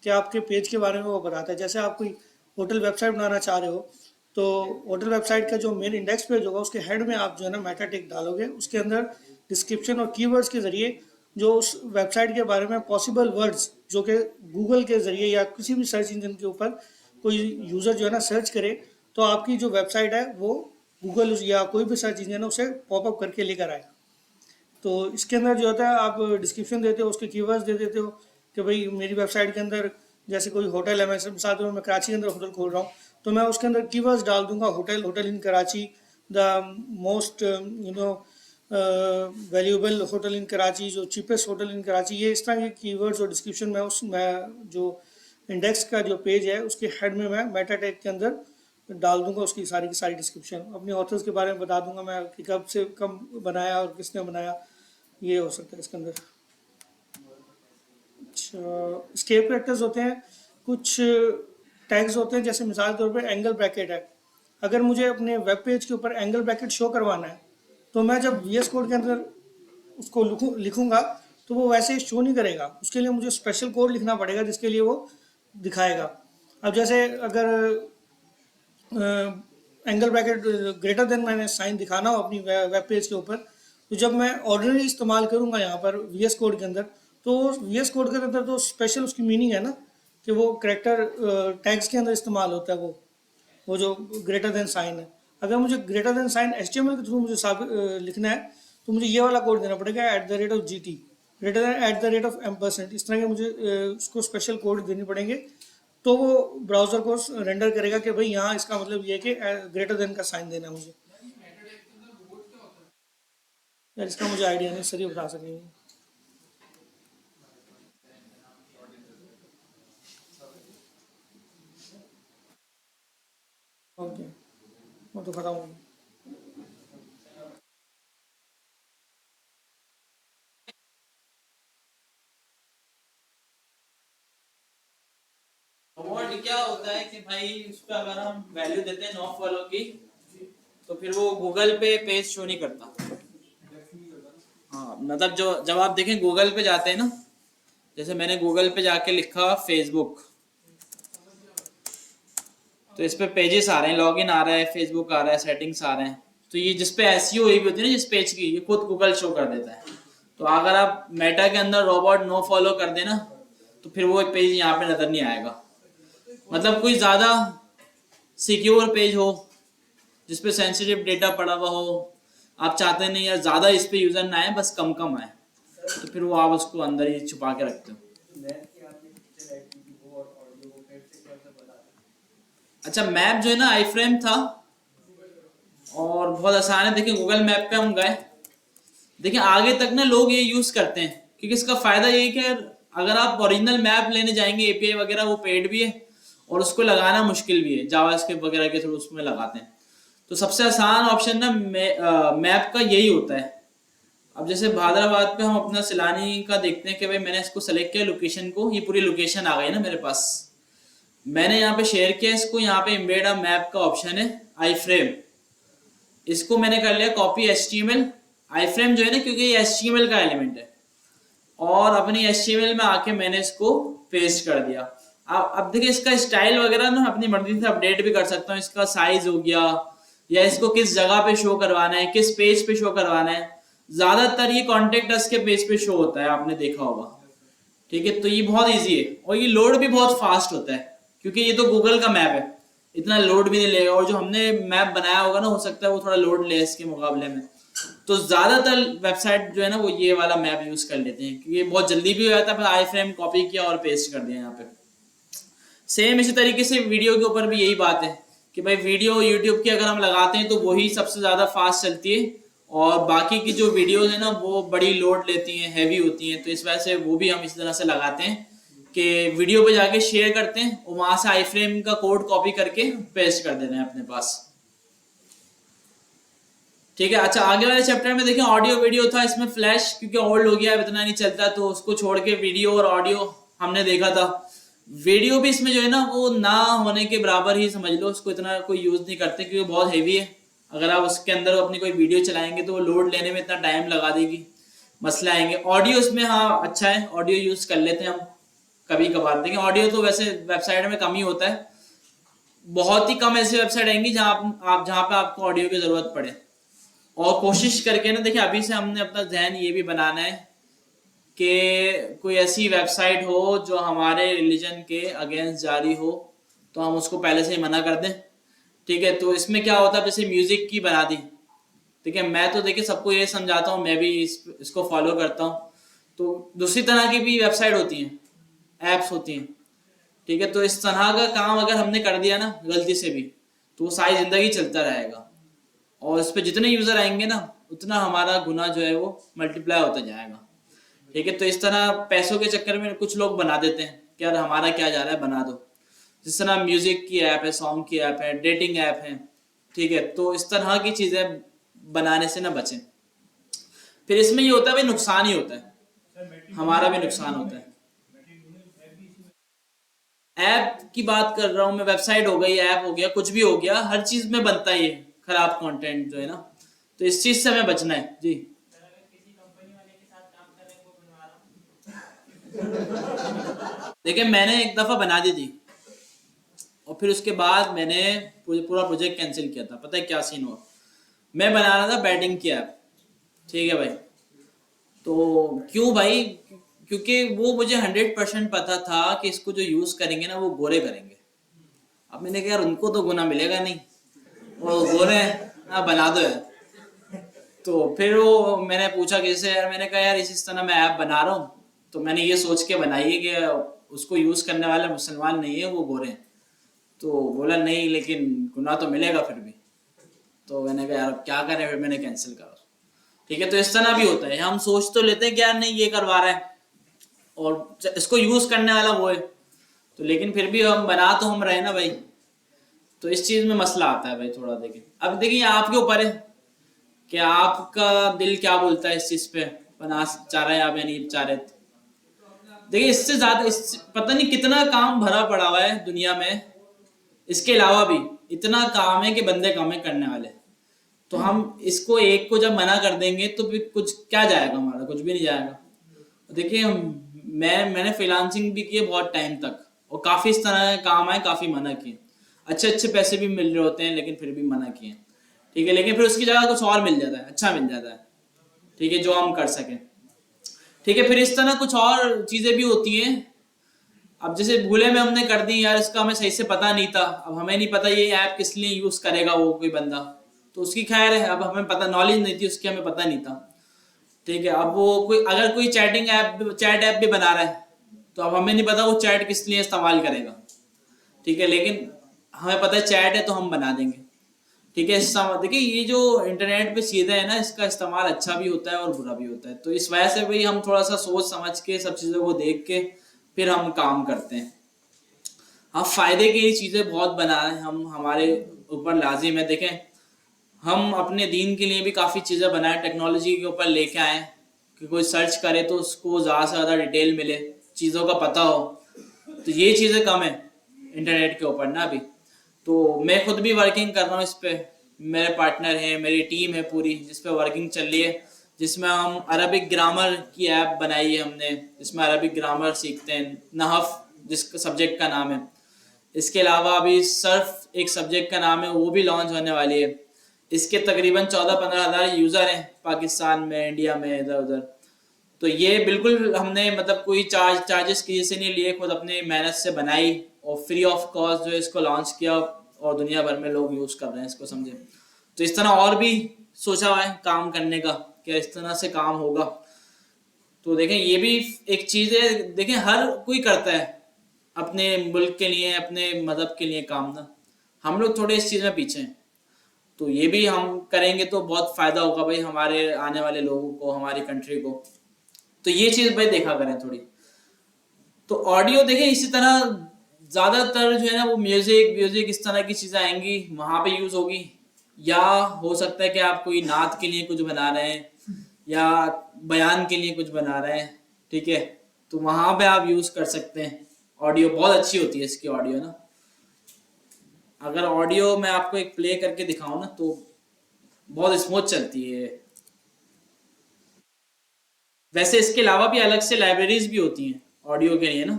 कि आपके पेज के बारे में वो बताता है। जैसे आप कोई होटल वेबसाइट बनाना चाह रहे हो, तो होटल वेबसाइट का जो मेन इंडेक्स पेज होगा उसके हेड में आप जो है ना मेटा टैग डालोगे, उसके अंदर डिस्क्रिप्शन और कीवर्ड्स के ज़रिए जो उस वेबसाइट के बारे में पॉसिबल वर्ड्स जो कि गूगल के ज़रिए या किसी भी सर्च इंजन के ऊपर कोई यूज़र जो है ना सर्च करे, तो आपकी जो वेबसाइट है वो गूगल या कोई भी सर्च इंजन है उसे पॉपअप करके लेकर आए। तो इसके अंदर जो होता है आप डिस्क्रिप्शन देते हो, उसके कीवर्ड्स दे देते हो कि भाई मेरी वेबसाइट के अंदर जैसे कोई होटल है, मैं मिसाल के तौर पर मैं कराची के अंदर होटल खोल रहा हूँ, तो मैं उसके अंदर कीवर्ड्स डाल दूंगा, hotel in Karachi, the most valuable hotel in Karachi, जो चीपेस्ट होटल इन कराची, ये इस तरह के कीवर्ड्स और डिस्क्रिप्शन मैं जो इंडेक्स का जो पेज है उसके हेड में मैं मेटा टैग के अंदर डाल दूंगा, उसकी सारी की सारी डिस्क्रिप्शन अपने ऑथर्स के बारे में बता दूंगा मैं कि कब से कब बनाया और किसने बनाया, ये हो सकता है इसके अंदर। अच्छा, स्केप कैरेक्टर्स होते हैं, कुछ टैग्स होते हैं, जैसे मिसाल के तौर पर एंगल ब्रैकेट है। अगर मुझे अपने वेब पेज के ऊपर एंगल ब्रैकेट शो करवाना है, तो मैं जब VS कोड के अंदर उसको लिखूंगा तो वो वैसे ही शो नहीं करेगा, उसके लिए मुझे स्पेशल कोड लिखना पड़ेगा जिसके लिए वो दिखाएगा। अब जैसे अगर एंगल ब्रैकेट ग्रेटर देन मैंने साइन दिखाना हो अपनी वेब पेज के ऊपर, तो जब मैं ऑर्डिनरी इस्तेमाल करूंगा यहाँ पर VS कोड के अंदर, तो VS कोड के अंदर तो स्पेशल उसकी मीनिंग है ना कि वो करेक्टर टैग्स के अंदर इस्तेमाल होता है, वो जो ग्रेटर देन साइन है। अगर मुझे ग्रेटर देन साइन HTML के थ्रू मुझे लिखना है, तो मुझे ये वाला कोड देना पड़ेगा @GT ग्रेटर देन @M%, इस तरह के मुझे उसको स्पेशल कोड देने पड़ेंगे, तो वो ब्राउज़र को रेंडर करेगा कि भाई यहाँ इसका मतलब ये है कि ग्रेटर देन का साइन देना है मुझे। यार इसका मुझे आइडिया नहीं, सर ये बता सकेंगे। ओके, वो तो खत्म हो गया। वर्ड क्या होता है कि भाई उस पर अगर हम वैल्यू देते हैं नो फॉलो की, तो फिर वो गूगल पे पेज शो नहीं करता। हाँ, मतलब जो जब आप देखें गूगल पे जाते हैं ना, जैसे मैंने गूगल पे जाके लिखा फेसबुक, तो इस पे पेजेस आ रहे हैं, लॉगिन आ रहा है, फेसबुक आ रहा है, सेटिंग्स आ रहे हैं। तो ये जिस पे एसईओ हुई होती है ना जिस पेज की, ये खुद गूगल शो कर देता है। तो अगर आप मेटा के अंदर रोबोट नो फॉलो कर देना, तो फिर वो एक पेज यहाँ पे नजर नहीं आएगा। मतलब कोई ज्यादा सिक्योर पेज हो जिसपे सेंसिटिव डेटा पड़ा हुआ हो, आप चाहते नहीं यार ज्यादा इस पे यूजर ना आए, बस कम कम आए, तो फिर वो आप उसको अंदर ही छुपा के रखते हो। अच्छा, मैप जो है ना आई फ्रेम था और बहुत आसान है। देखिए गूगल मैप पे हम गए, देखिए आगे तक ना लोग ये यूज करते हैं, क्योंकि इसका फायदा ये है कि अगर आप ओरिजिनल मैप लेने जाएंगे एपीआई वगैरह वो पेड भी है और उसको लगाना मुश्किल भी है, जावास्क्रिप्ट वगैरह के थ्रू उसमें लगाते हैं। तो सबसे आसान ऑप्शन ना मैप का यही होता है। अब जैसे हैदराबाद पे हम अपना सैलानी का देखते हैं कि भाई मैंने इसको सेलेक्ट किया लोकेशन को, ये पूरी लोकेशन आ गई ना मेरे पास, मैंने यहाँ पे शेयर किया इसको, यहाँ पे एम्बेड अ मैप का ऑप्शन है आई फ्रेम, इसको मैंने कर लिया कॉपी HTML। आई फ्रेम जो है ना, क्योंकि ये HTML का एलिमेंट है, और अपनी HTML में आके मैंने इसको पेस्ट कर दिया। अब देखिए इसका स्टाइल वगैरह ना अपनी मर्जी से अपडेट भी कर सकता हूँ, इसका साइज हो गया, या इसको किस जगह पे शो करवाना है, किस पेज पे शो करवाना है। ज्यादातर ये कॉन्टेक्ट अस के पेज पे शो होता है, आपने देखा होगा, ठीक है। तो ये बहुत ईजी है और ये लोड भी बहुत फास्ट होता है, क्योंकि ये तो गूगल का मैप है, इतना लोड भी नहीं लेगा, और जो हमने मैप बनाया होगा ना, हो सकता है वो थोड़ा लोड ले इसके मुकाबले में। तो ज्यादातर वेबसाइट जो है ना वो ये वाला मैप यूज कर लेते हैं, क्योंकि ये बहुत जल्दी भी हो जाता है। आई फ्रेम कॉपी किया और पेस्ट कर दिया यहाँ पे। सेम इसी तरीके से वीडियो के ऊपर भी यही बात है कि भाई वीडियो यूट्यूब की अगर हम लगाते हैं तो वही सबसे ज्यादा फास्ट चलती है, और बाकी की जो वीडियोस है ना वो बड़ी लोड लेती हैं, हैवी होती हैं। तो इस वजह से वो भी हम इस तरह से लगाते हैं कि वीडियो पे जाके शेयर करते हैं और वहां से आई फ्रेम का कोड कॉपी करके पेस्ट कर देते हैं अपने पास, ठीक है। अच्छा, आगे वाले चैप्टर में देखें ऑडियो वीडियो था, इसमें फ्लैश क्योंकि ओल्ड हो गया है, इतना नहीं चलता, तो उसको छोड़ के वीडियो और ऑडियो हमने देखा था। वीडियो भी इसमें जो है ना वो ना होने के बराबर ही समझ लो, उसको इतना कोई यूज नहीं करते क्योंकि बहुत हेवी है। अगर आप उसके अंदर अपनी कोई वीडियो चलाएंगे तो वो लोड लेने में इतना टाइम लगा देगी, मसला आएंगे। ऑडियो इसमें हाँ अच्छा है, ऑडियो यूज कर लेते हैं हम कभी कभार। देखिए ऑडियो तो वैसे वेबसाइट में कम ही होता है, बहुत ही कम ऐसी वेबसाइट आएंगी जहाँ पे आपको ऑडियो की जरूरत पड़े। और कोशिश करके ना, देखिए अभी से हमने अपना जहन ये भी बनाना है कि कोई ऐसी वेबसाइट हो जो हमारे रिलीजन के अगेंस्ट जारी हो, तो हम उसको पहले से ही मना कर दें, ठीक है। तो इसमें क्या होता है, जैसे म्यूजिक की बना दी, ठीक है, मैं तो देखिए सबको ये समझाता हूँ, मैं भी इसको फॉलो करता हूँ। तो दूसरी तरह की भी वेबसाइट होती हैं, एप्स होती हैं, ठीक है। तो इस तरह का काम अगर हमने कर दिया ना गलती से भी, तो वो सारी जिंदगी चलता रहेगा, और इस पर जितने यूजर आएंगे ना उतना हमारा गुना जो है वो मल्टीप्लाई होता जाएगा, ठीक है। तो इस तरह पैसों के चक्कर में कुछ लोग बना देते हैं कि यार हमारा क्या जा रहा है, बना दो। जिस तरह म्यूजिक की ऐप है, सॉन्ग की ऐप है, डेटिंग ऐप है, ठीक है। तो इस तरह की चीजें बनाने से ना बचें। फिर इसमें ये होता है भाई नुकसान ही होता है, हमारा भी नुकसान होता है। ऐप की बात कर रहा हूं मैं, वेबसाइट हो गई, ऐप हो गया, कुछ भी हो गया, हर चीज में बनता है ये खराब कंटेंट जो है ना, तो इस चीज से हमें बचना है जी। देखिए मैंने एक दफा बना दी थी और फिर उसके बाद मैंने पूरा प्रोजेक्ट कैंसिल किया था। पता है क्या सीन हुआ, मैं बना रहा था बैटिंग की ऐप, ठीक है भाई। तो क्यों भाई, क्योंकि वो मुझे 100% पता था कि इसको जो यूज करेंगे ना वो गोरे करेंगे। अब मैंने कहा यार उनको तो गुना मिलेगा नहीं, वो गोरे हैं, बना दो यार। तो फिर वो मैंने पूछा किसी, यार मैंने कहा यार इस तरह मैं ऐप बना रहा हूँ, तो मैंने ये सोच के बनाई है कि उसको यूज करने वाले मुसलमान नहीं है, वो गोरे हैं। तो बोला नहीं लेकिन गुनाह तो मिलेगा फिर भी। तो मैंने कहा यार क्या करें, फिर मैंने कैंसिल करा, ठीक है। तो इस तरह भी होता है, हम सोच तो लेते हैं कि यार नहीं ये करवा रहा है और इसको यूज करने वाला वो है, तो लेकिन फिर भी हम बना तो हम रहे ना भाई। तो इस चीज में मसला आता है भाई थोड़ा। देखिए अब देखिए आपके ऊपर है कि आपका दिल क्या बोलता है इस चीज पे, बना चाह रहे हैं आप या नहीं चाह रहे। देखिए इससे ज्यादा पता नहीं कितना काम भरा पड़ा हुआ है दुनिया में, इसके अलावा भी इतना काम है कि बंदे कम है करने वाले। तो हम इसको एक को जब मना कर देंगे तो फिर कुछ क्या जाएगा, हमारा कुछ भी नहीं जाएगा। देखिए मैंने फ्रीलांसिंग भी की बहुत टाइम तक, और काफी इस तरह के काम आए, काफी मना किए, अच्छे पैसे भी मिल रहे होते हैं लेकिन फिर भी मना किए, ठीक है। लेकिन फिर उसकी जगह कुछ और मिल जाता है, अच्छा मिल जाता है, ठीक है, जो हम कर सकें, ठीक है। फिर इस तरह कुछ और चीजें भी होती हैं। अब जैसे भूले में हमने कर दी, यार इसका हमें सही से पता नहीं था, अब हमें नहीं पता ये ऐप किस लिए यूज करेगा वो कोई बंदा, तो उसकी खैर है, अब हमें पता, नॉलेज नहीं थी उसकी, हमें पता नहीं था, ठीक है। अब वो कोई अगर कोई चैट ऐप भी बना रहा है तो अब हमें नहीं पता वो चैट किस लिए इस्तेमाल करेगा, ठीक है। लेकिन हमें पता है चैट है तो हम बना देंगे, ठीक है। देखिए ये जो इंटरनेट पे चीजें है ना, इसका इस्तेमाल अच्छा भी होता है और बुरा भी होता है। तो इस वजह से भाई हम थोड़ा सा सोच समझ के सब चीजों को देख के फिर हम काम करते हैं। हाँ फायदे की ये चीजें बहुत बना रहे हैं हम, हमारे ऊपर लाजिम है। देखें हम अपने दीन के लिए भी काफ़ी चीज़ें बनाए, टेक्नोलॉजी के ऊपर लेके आए कि कोई सर्च करे तो उसको ज़्यादा से ज़्यादा डिटेल मिले, चीज़ों का पता हो। तो ये चीज़ें कम है इंटरनेट के ऊपर ना अभी। तो मैं खुद भी वर्किंग कर रहा हूँ इस पे, मेरे पार्टनर हैं, मेरी टीम है पूरी जिस पे वर्किंग चल रही है, जिसमें हम अरबिक ग्रामर की ऐप बनाई है हमने, जिसमें अरबिक ग्रामर सीखते हैं, नहफ जिस सब्जेक्ट का नाम है। इसके अलावा अभी सर्फ एक सब्जेक्ट का नाम है, वो भी लॉन्च होने वाली है। इसके तकरीबन 14-15 हज़ार यूज़र हैं पाकिस्तान में, इंडिया में, इधर उधर। तो ये बिल्कुल हमने मतलब कोई चार्जेस किसी से नहीं लिए, खुद अपनी मेहनत से बनाई और फ्री ऑफ कॉस्ट जो है इसको लॉन्च किया और दुनिया भर में लोग यूज़ कर रहे हैं इसको, समझे। तो इस तरह और भी सोचा हुआ है काम करने का, क्या इस तरह से काम होगा। तो देखें ये भी एक चीज़ है, देखें हर कोई करता है अपने मुल्क के लिए, अपने मज़हब के लिए काम ना। हम लोग थोड़े इस चीज़ में पीछे हैं, तो ये भी हम करेंगे तो बहुत फ़ायदा होगा भाई हमारे आने वाले लोगों को, हमारी कंट्री को। तो ये चीज़ भाई देखा करें थोड़ी। तो ऑडियो देखें इसी तरह ज़्यादातर जो है ना वो म्यूज़िक इस तरह की चीज़ें आएंगी, वहाँ पे यूज़ होगी। या हो सकता है कि आप कोई नात के लिए कुछ बना रहे हैं या बयान के लिए कुछ बना रहे हैं, ठीक है, तो वहाँ पे आप यूज़ कर सकते हैं। ऑडियो बहुत अच्छी होती है इसकी ऑडियो ना। अगर ऑडियो मैं आपको एक प्ले करके दिखाऊं ना तो बहुत स्मूथ चलती है। वैसे इसके अलावा भी अलग से लाइब्रेरीज भी होती हैं ऑडियो के लिए ना।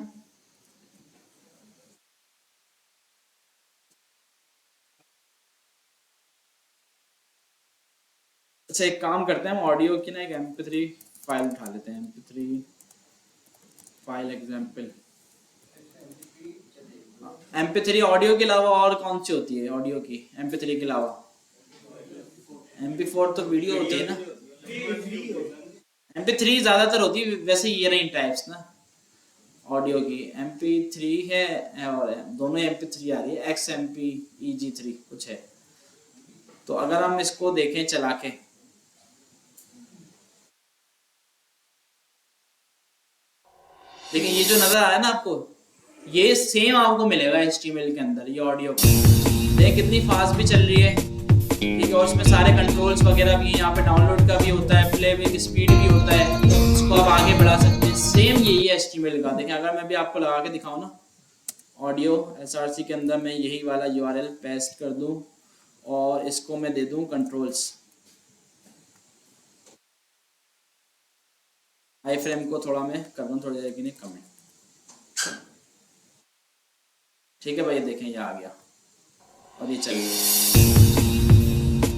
अच्छा एक काम करते हैं, हम ऑडियो की ना एक MP3 फाइल उठा लेते हैं, MP3 file example. MP3 audio के अलावा और कौन सी होती है ऑडियो की MP3 के अलावा? MP4 तो वीडियो होती है ना। MP3 ज्यादातर होती है, वैसे ये रही टाइप्स ना ऑडियो की। MP3 है और दोनों MP3 आ रही है, XMP EG3 कुछ है। तो अगर हम इसको देखें चला के, देखिए ये जो नजर आ रहा है ना आपको, ये सेम आपको मिलेगा HTML के अंदर, ये ऑडियो देखिए कितनी फास्ट भी चल रही है, ठीक है। और उसमें सारे कंट्रोल्स वगैरह भी, यहाँ पे डाउनलोड का भी होता है, प्लेबैक स्पीड भी होता है, इसको आप आगे बढ़ा सकते हैं। सेम यही है HTML का। देखिए अगर मैं भी आपको लगा के दिखाऊँ ना, ऑडियो SRC के अंदर मैं यही वाला URL पेस्ट कर दूँ और इसको मैं दे दूँ कंट्रोल्स। आई फ्रेम को थोड़ा मैं कर दूँ थोड़ी देर के लिए कम है, ठीक है भाई। देखें ये आ गया और ये चल गया,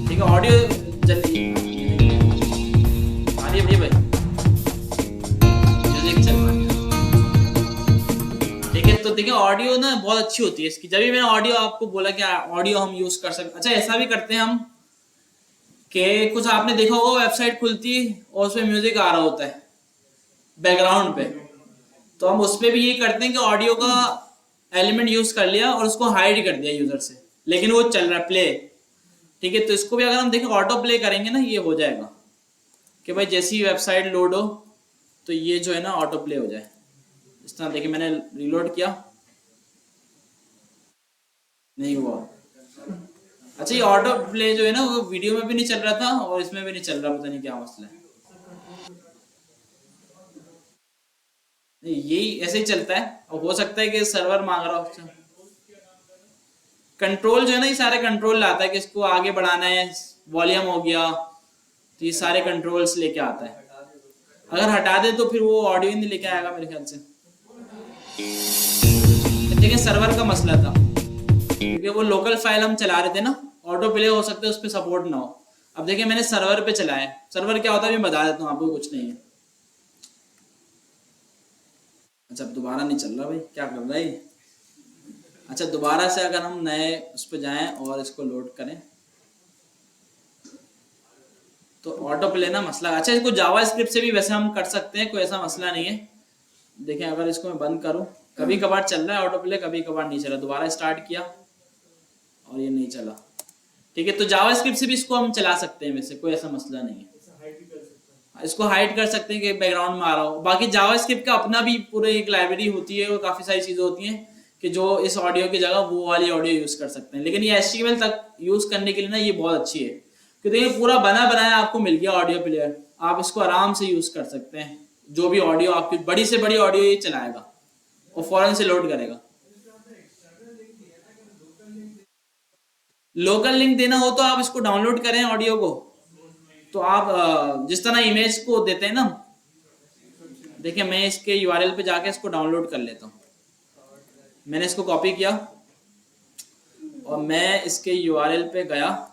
ठीक है। ऑडियो जल्दी आ रही है भाई, म्यूजिक चल रहा है, ठीक है। तो देखिए ऑडियो ना बहुत अच्छी होती है इसकी। जब भी मैंने ऑडियो आपको बोला कि ऑडियो हम यूज कर सकते। अच्छा ऐसा भी करते हैं हम कि कुछ आपने देखा होगा वेबसाइट खुलती है और उसमें म्यूजिक आ रहा होता है बैकग्राउंड पे, तो हम उसमें भी ये करते हैं कि ऑडियो का एलिमेंट यूज कर लिया और उसको हाइड कर दिया यूजर से, लेकिन वो चल रहा है प्ले, ठीक है। तो इसको भी अगर हम देखें ऑटो प्ले करेंगे ना, ये हो जाएगा कि भाई जैसी वेबसाइट लोड हो तो ये जो है ना ऑटो प्ले हो जाए इस तरह। देखिए मैंने रिलोड किया, नहीं हुआ। अच्छा ये ऑटो प्ले जो है ना वो वीडियो में भी नहीं चल रहा था और इसमें भी नहीं चल रहा, पता नहीं क्या मसला है। यही ऐसे ही चलता है, और हो सकता है कि सर्वर मांग रहा हो। कंट्रोल जो है ना ये सारे कंट्रोल लाता है कि इसको आगे बढ़ाना है, वॉल्यूम हो गया, तो ये सारे कंट्रोल्स लेके आता है। अगर हटा दे तो फिर वो ऑडियो नहीं लेके आएगा मेरे ख्याल से। देखिए सर्वर का मसला था क्योंकि वो लोकल फाइल हम चला रहे थे ना, ऑटो प्ले हो सकता है उस पर सपोर्ट ना हो। अब देखिए मैंने सर्वर पे चलाया, सर्वर क्या होता है मैं बता देता हूँ आपको, कुछ नहीं है। अच्छा अब दोबारा नहीं चल रहा भाई, क्या कर रहा है ये? अच्छा दोबारा से अगर हम नए उस पर जाएं और इसको लोड करें तो ऑटो प्ले ना मसला। अच्छा इसको जावा स्क्रिप्ट से भी वैसे हम कर सकते हैं, कोई ऐसा मसला नहीं है। देखें अगर इसको मैं बंद करूं, कभी कभार चल रहा है ऑटो प्ले, कभी कभार नहीं चला। दोबारा स्टार्ट किया और ये नहीं चला, ठीक है। तो जावा स्क्रिप्ट से भी इसको हम चला सकते हैं, वैसे कोई ऐसा मसला नहीं है। इसको हाइड कर सकते हैं कि बैकग्राउंड में आ रहा हो। बाकी जावा स्क्रिप्ट का अपना भी पूरे एक लाइब्रेरी होती है और काफ़ी सारी चीज़ें होती हैं कि जो इस ऑडियो की जगह वो वाली ऑडियो यूज़ कर सकते हैं। लेकिन ये HTML तक यूज़ करने के लिए ना ये बहुत अच्छी है। कि देखिए पूरा बना बनाया आपको मिल गया ऑडियो प्लेयर, आप इसको आराम से यूज कर सकते हैं। जो भी ऑडियो आपकी बड़ी से बड़ी ऑडियो ये चलाएगा और फौरन से लोड करेगा। लोकल लिंक देना हो तो आप इसको डाउनलोड करें ऑडियो को, तो आप जिस तरह इमेज को देते हैं ना, देखिए मैं इसके यूआरएल पे जाके इसको डाउनलोड कर लेता हूँ। मैंने इसको कॉपी किया और मैं इसके यूआरएल पे गया,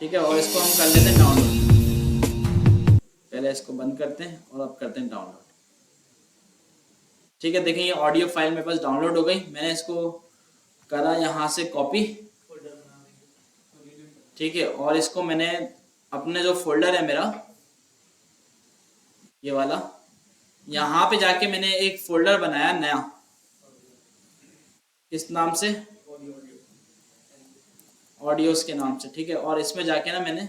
ठीक है, और इसको हम कर लेते हैं डाउनलोड। पहले इसको बंद करते हैं और अब करते हैं डाउनलोड। ठीक है, देखिए ये ऑडियो फाइल मेरे पास डाउनलोड हो गई। मैंने इसको करा यहाँ से कॉपी, ठीक है, और इसको मैंने अपने जो फोल्डर है मेरा ये वाला, यहाँ पे जाके मैंने एक फोल्डर बनाया नया, इस नाम से, ऑडियोज के नाम से, ठीक है, और इसमें जाके ना मैंने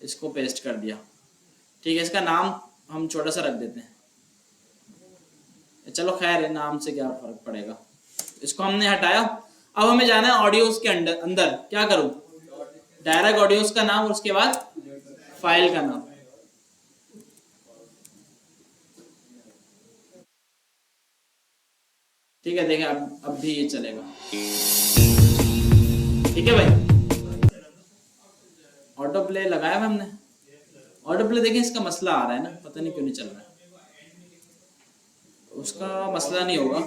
इसको पेस्ट कर दिया। ठीक है, इसका नाम हम छोटा सा रख देते हैं, चलो खैर है, नाम से क्या फर्क पड़ेगा। इसको हमने हटाया। अब हमें जाना है ऑडियोज के अंदर क्या करूं, डायरेक्ट ऑडियोज का नाम और उसके बाद फाइल का नाम। ठीक है, देखिए अब भी ये चलेगा। ठीक है भाई, ऑटो प्ले लगाया हुआ हमने। ऑटो प्ले देखिए इसका मसला आ रहा है ना, पता नहीं क्यों नहीं चल रहा है। उसका मसला नहीं होगा,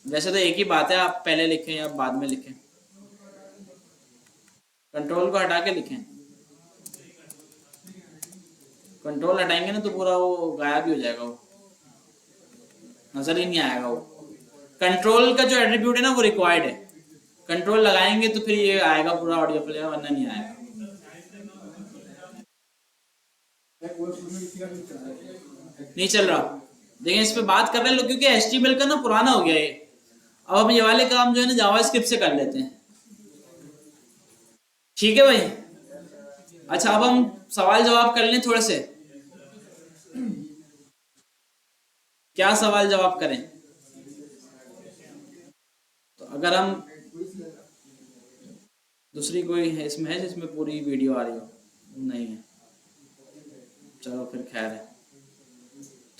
वैसे तो एक ही बात है, आप पहले लिखें या बाद में लिखें, कंट्रोल को हटा के लिखें। कंट्रोल हटाएंगे ना तो पूरा वो गायब ही हो जाएगा, वो नजर ही नहीं आएगा। वो कंट्रोल का जो एट्रीब्यूट है ना वो रिक्वायर्ड है, कंट्रोल लगाएंगे तो फिर ये आएगा पूरा ऑडियो प्लेयर, वरना नहीं आएगा। नहीं चल रहा, देखिए इस पे बात कर रहे हैं लोग, क्योंकि HTML का ना पुराना हो गया ये। अब हम ये वाले काम जो है ना जावास्क्रिप्ट से कर लेते हैं। ठीक है भाई, अच्छा अब हम सवाल जवाब कर लें थोड़े से। क्या सवाल जवाब करें? तो अगर हम दूसरी कोई है इसमें है जिसमें पूरी वीडियो आ रही हो? नहीं है, चलो फिर खैर है।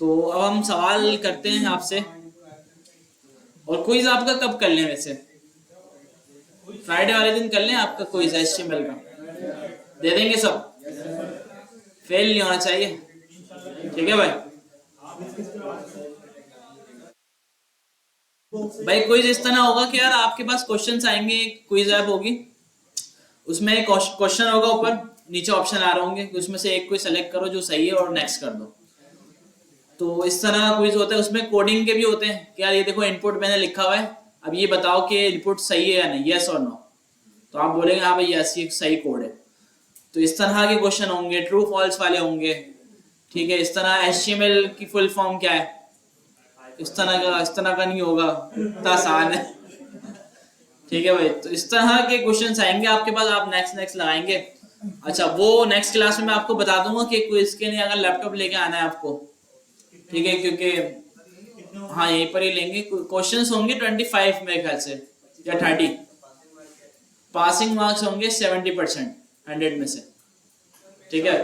तो अब हम सवाल करते हैं आपसे। और क्विज आपका कब कर लें? वैसे फ्राइडे वाले दिन कर लें आपका क्विज HTML का, दे देंगे सब, फेल नहीं होना चाहिए। ठीक है भाई, क्विज इस तरह होगा कि यार आपके पास क्वेश्चंस आएंगे, क्विज ऐप होगी, उसमें एक क्वेश्चन होगा, ऊपर नीचे ऑप्शन आ रहे होंगे, उसमें से एक कोई सेलेक्ट करो जो सही है और नेक्स्ट कर दो। तो इस तरह क्विज होता है। उसमें कोडिंग के भी होते हैं कि यार ये देखो इनपुट मैंने लिखा हुआ है, अब ये बताओ कि इनपुट सही है या नहीं, यस और नो। तो आप बोलेंगे हाँ भाई यस ये सही कोड है। तो इस तरह के क्वेश्चन होंगे, ट्रू फॉल्स वाले होंगे। ठीक है, इस तरह HTML की फुल फॉर्म क्या है, इस तरह का नहीं होगा, इतना आसान है। ठीक है भाई, तो इस तरह के क्वेश्चंस आएंगे आपके पास, आप नेक्स्ट लगाएंगे। अच्छा, वो नेक्स्ट क्लास में मैं आपको बता दूंगा कि क्विज के लिए अगर लैपटॉप लेके आना है आपको, ठीक है, क्योंकि हाँ यहीं पर ही लेंगे। क्वेश्चंस होंगे 25 मेरे ख्याल से या 30, पासिंग मार्क्स होंगे 70% 100 में से। ठीक है,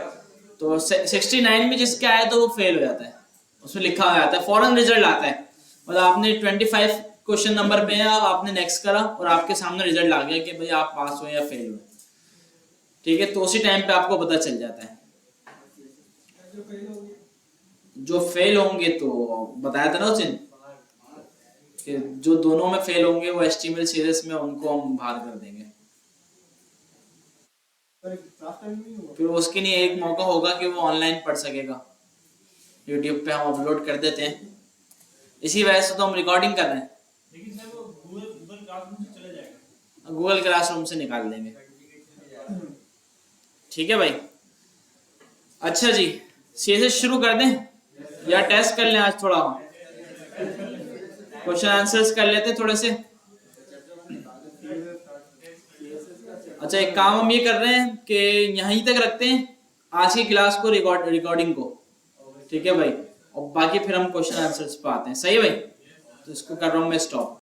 तो 69 में जिसके आए तो वो फेल हो जाता है, उसमें लिखा हो जाता है, फौरन रिजल्ट आता है। मतलब आपने 25 क्वेश्चन नंबर पे है, अब आपने नेक्स्ट करा और आपके सामने रिजल्ट आ गया कि भाई आप पास हुए या फेल हुए। ठीक है, तो उसी टाइम पे आपको पता चल जाता है। जो फेल होंगे तो बताया था ना उस दिन कि जो दोनों में फेल होंगे वो HTML सीरीज में उनको हम बाहर कर देंगे। फिर उसके लिए एक मौका होगा कि वो ऑनलाइन पढ़ सकेगा, YouTube पे हम अपलोड कर देते हैं। इसी वजह से तो हम रिकॉर्डिंग कर रहे हैं। लेकिन सर वो गूगल क्लासरूम से चला जाएगा, गूगल क्लासरूम से निकाल देंगे। ठीक है भाई, अच्छा जी, सीधे शुरू कर दें या टेस्ट कर लें? आज थोड़ा क्वेश्चन आंसर्स कर लेते थोड़े से। अच्छा, एक काम हम ये कर रहे हैं कि यहीं तक रखते हैं आज की क्लास को, रिकॉर्डिंग को। ठीक है भाई, और बाकी फिर हम क्वेश्चन आंसर्स पे आते हैं। सही है भाई, तो इसको कर रहा हूँ मैं स्टॉप।